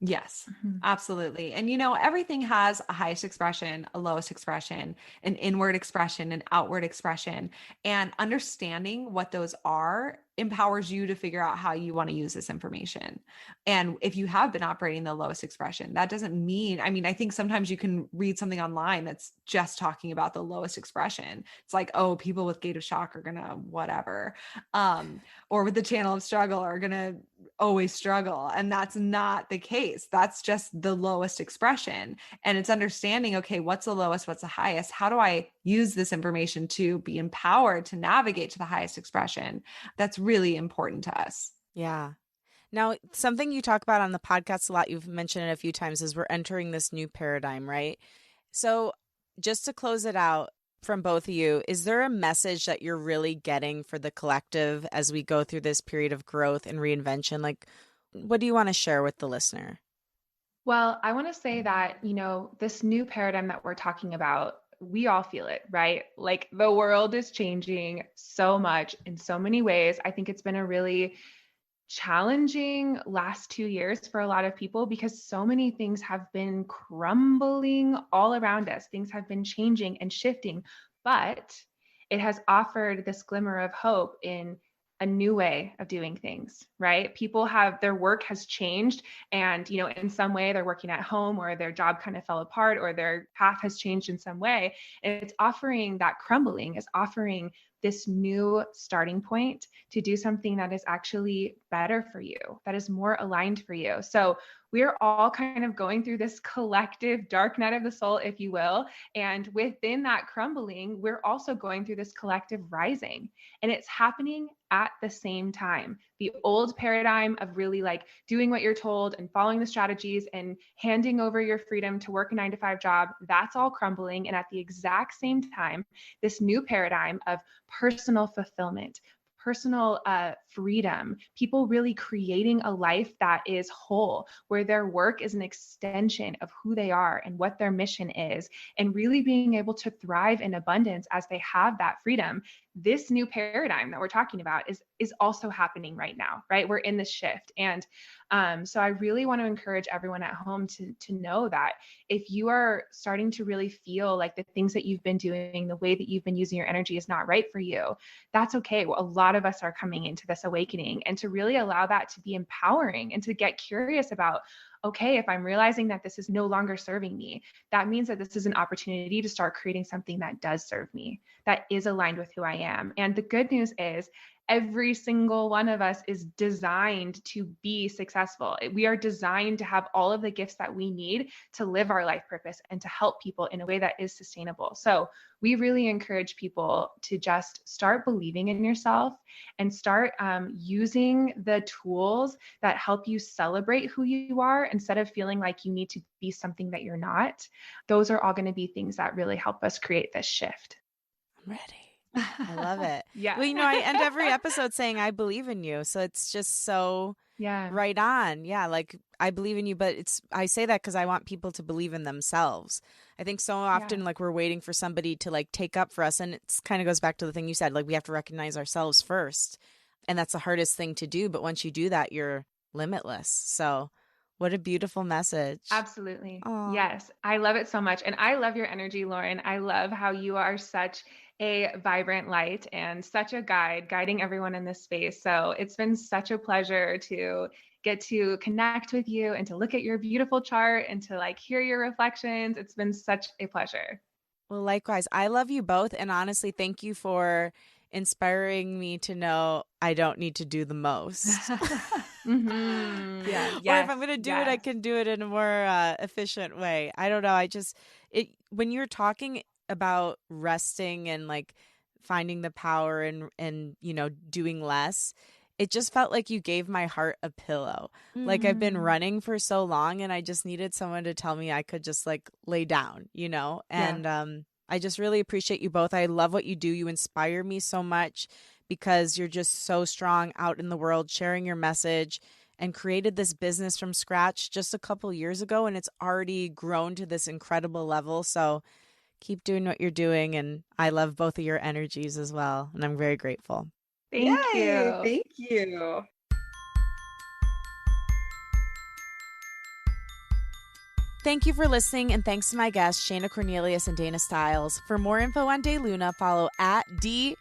Yes, absolutely. And everything has a highest expression, a lowest expression, an inward expression, an outward expression, and understanding what those are empowers you to figure out how you want to use this information. And if you have been operating the lowest expression, that doesn't mean, I think sometimes you can read something online that's just talking about the lowest expression. It's like, oh, people with gate of shock are going to whatever, or with the channel of struggle are going to always struggle. And that's not the case. That's just the lowest expression. And it's understanding, okay, what's the lowest, what's the highest? How do I use this information to be empowered to navigate to the highest expression? That's really important to us. Yeah. Now, something you talk about on the podcast a lot, you've mentioned it a few times, is we're entering this new paradigm, right? So just to close it out from both of you, is there a message that you're really getting for the collective as we go through this period of growth and reinvention? Like, what do you want to share with the listener? Well, I want to say that, this new paradigm that we're talking about, we all feel it, right? Like the world is changing so much in so many ways. I think it's been a really challenging last 2 years for a lot of people because so many things have been crumbling all around us. Things have been changing and shifting, but it has offered this glimmer of hope in a new way of doing things, right? People their work has changed, and, in some way they're working at home, or their job kind of fell apart, or their path has changed in some way. And it's offering that crumbling, is offering this new starting point to do something that is actually better for you, that is more aligned for you. So we're all kind of going through this collective dark night of the soul, if you will. And within that crumbling, we're also going through this collective rising. And it's happening at the same time. The old paradigm of really like doing what you're told and following the strategies and handing over your freedom to work a 9-to-5 job, that's all crumbling. And at the exact same time, this new paradigm of personal fulfillment, personal freedom, people really creating a life that is whole, where their work is an extension of who they are and what their mission is, and really being able to thrive in abundance as they have that freedom. This new paradigm that we're talking about is also happening right now, right? We're in this shift. And so I really want to encourage everyone at home to know that if you are starting to really feel like the things that you've been doing, the way that you've been using your energy is not right for you, that's okay. Well, a lot of us are coming into this awakening, and to really allow that to be empowering and to get curious about, okay, if I'm realizing that this is no longer serving me, that means that this is an opportunity to start creating something that does serve me, that is aligned with who I am. And the good news is every single one of us is designed to be successful. We are designed to have all of the gifts that we need to live our life purpose and to help people in a way that is sustainable. So we really encourage people to just start believing in yourself and start using the tools that help you celebrate who you are instead of feeling like you need to be something that you're not. Those are all going to be things that really help us create this shift. I'm ready. I love it. Yeah. Well, I end every episode saying, I believe in you. So it's just so right on. Yeah. Like, I believe in you, but I say that because I want people to believe in themselves. I think so often, like, we're waiting for somebody to like take up for us. And it kind of goes back to the thing you said, like, we have to recognize ourselves first. And that's the hardest thing to do. But once you do that, you're limitless. So What a beautiful message. Absolutely. Aw. Yes. I love it so much. And I love your energy, Lauren. I love how you are such a vibrant light and such a guide, guiding everyone in this space. So it's been such a pleasure to get to connect with you and to look at your beautiful chart and to like hear your reflections. It's been such a pleasure. Well, likewise, I love you both. And honestly, thank you for inspiring me to know I don't need to do the most. Mm-hmm. Yeah. Or if I'm going to do it, I can do it in a more efficient way. I don't know. When you're talking about resting and like finding the power and, doing less, it just felt like you gave my heart a pillow. Like I've been running for so long and I just needed someone to tell me I could just like lay down, and I just really appreciate you both. I love what you do. You inspire me so much because you're just so strong out in the world, sharing your message, and created this business from scratch just a couple years ago. And it's already grown to this incredible level. So keep doing what you're doing. And I love both of your energies as well. And I'm very grateful. Thank you. Thank you. Thank you for listening, and thanks to my guests, Shayna Cornelius and Dana Stiles. For more info on DayLuna, follow at d.a.y.l.u.n.a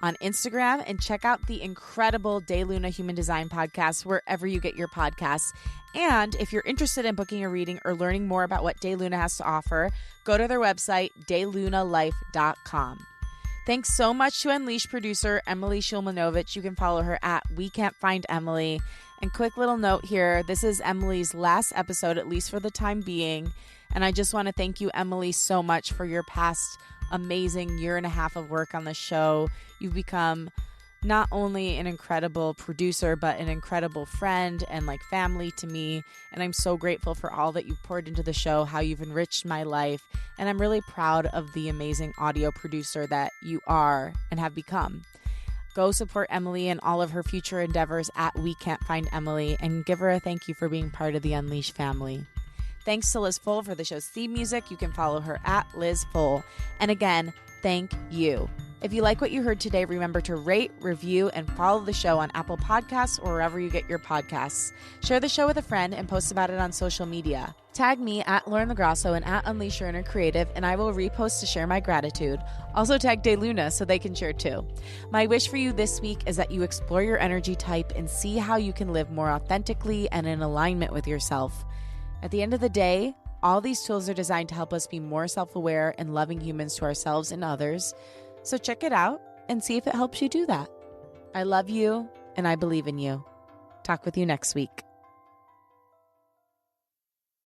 on Instagram, and check out the incredible Dayluna Human Design Podcast wherever you get your podcasts. And if you're interested in booking a reading or learning more about what DayLuna has to offer, go to their website, daylunalife.com. Thanks so much to Unleash producer Emily Shulmanovich. You can follow her at We Can't Find Emily. And quick little note here, this is Emily's last episode, at least for the time being. And I just want to thank you, Emily, so much for your past amazing year and a half of work on the show. You've become not only an incredible producer, but an incredible friend and like family to me. And I'm so grateful for all that you've poured into the show, how you've enriched my life. And I'm really proud of the amazing audio producer that you are and have become. Go support Emily and all of her future endeavors at We Can't Find Emily and give her a thank you for being part of the Unleash family. Thanks to Liz Full for the show's theme music. You can follow her at Liz Full. And again, thank you. If you like what you heard today, remember to rate, review, and follow the show on Apple Podcasts or wherever you get your podcasts. Share the show with a friend and post about it on social media. Tag me at Lauren Lagrasso and at Unleash Your Inner Creative, and I will repost to share my gratitude. Also tag DayLuna so they can share too. My wish for you this week is that you explore your energy type and see how you can live more authentically and in alignment with yourself. At the end of the day, all these tools are designed to help us be more self-aware and loving humans to ourselves and others. So check it out and see if it helps you do that. I love you and I believe in you. Talk with you next week.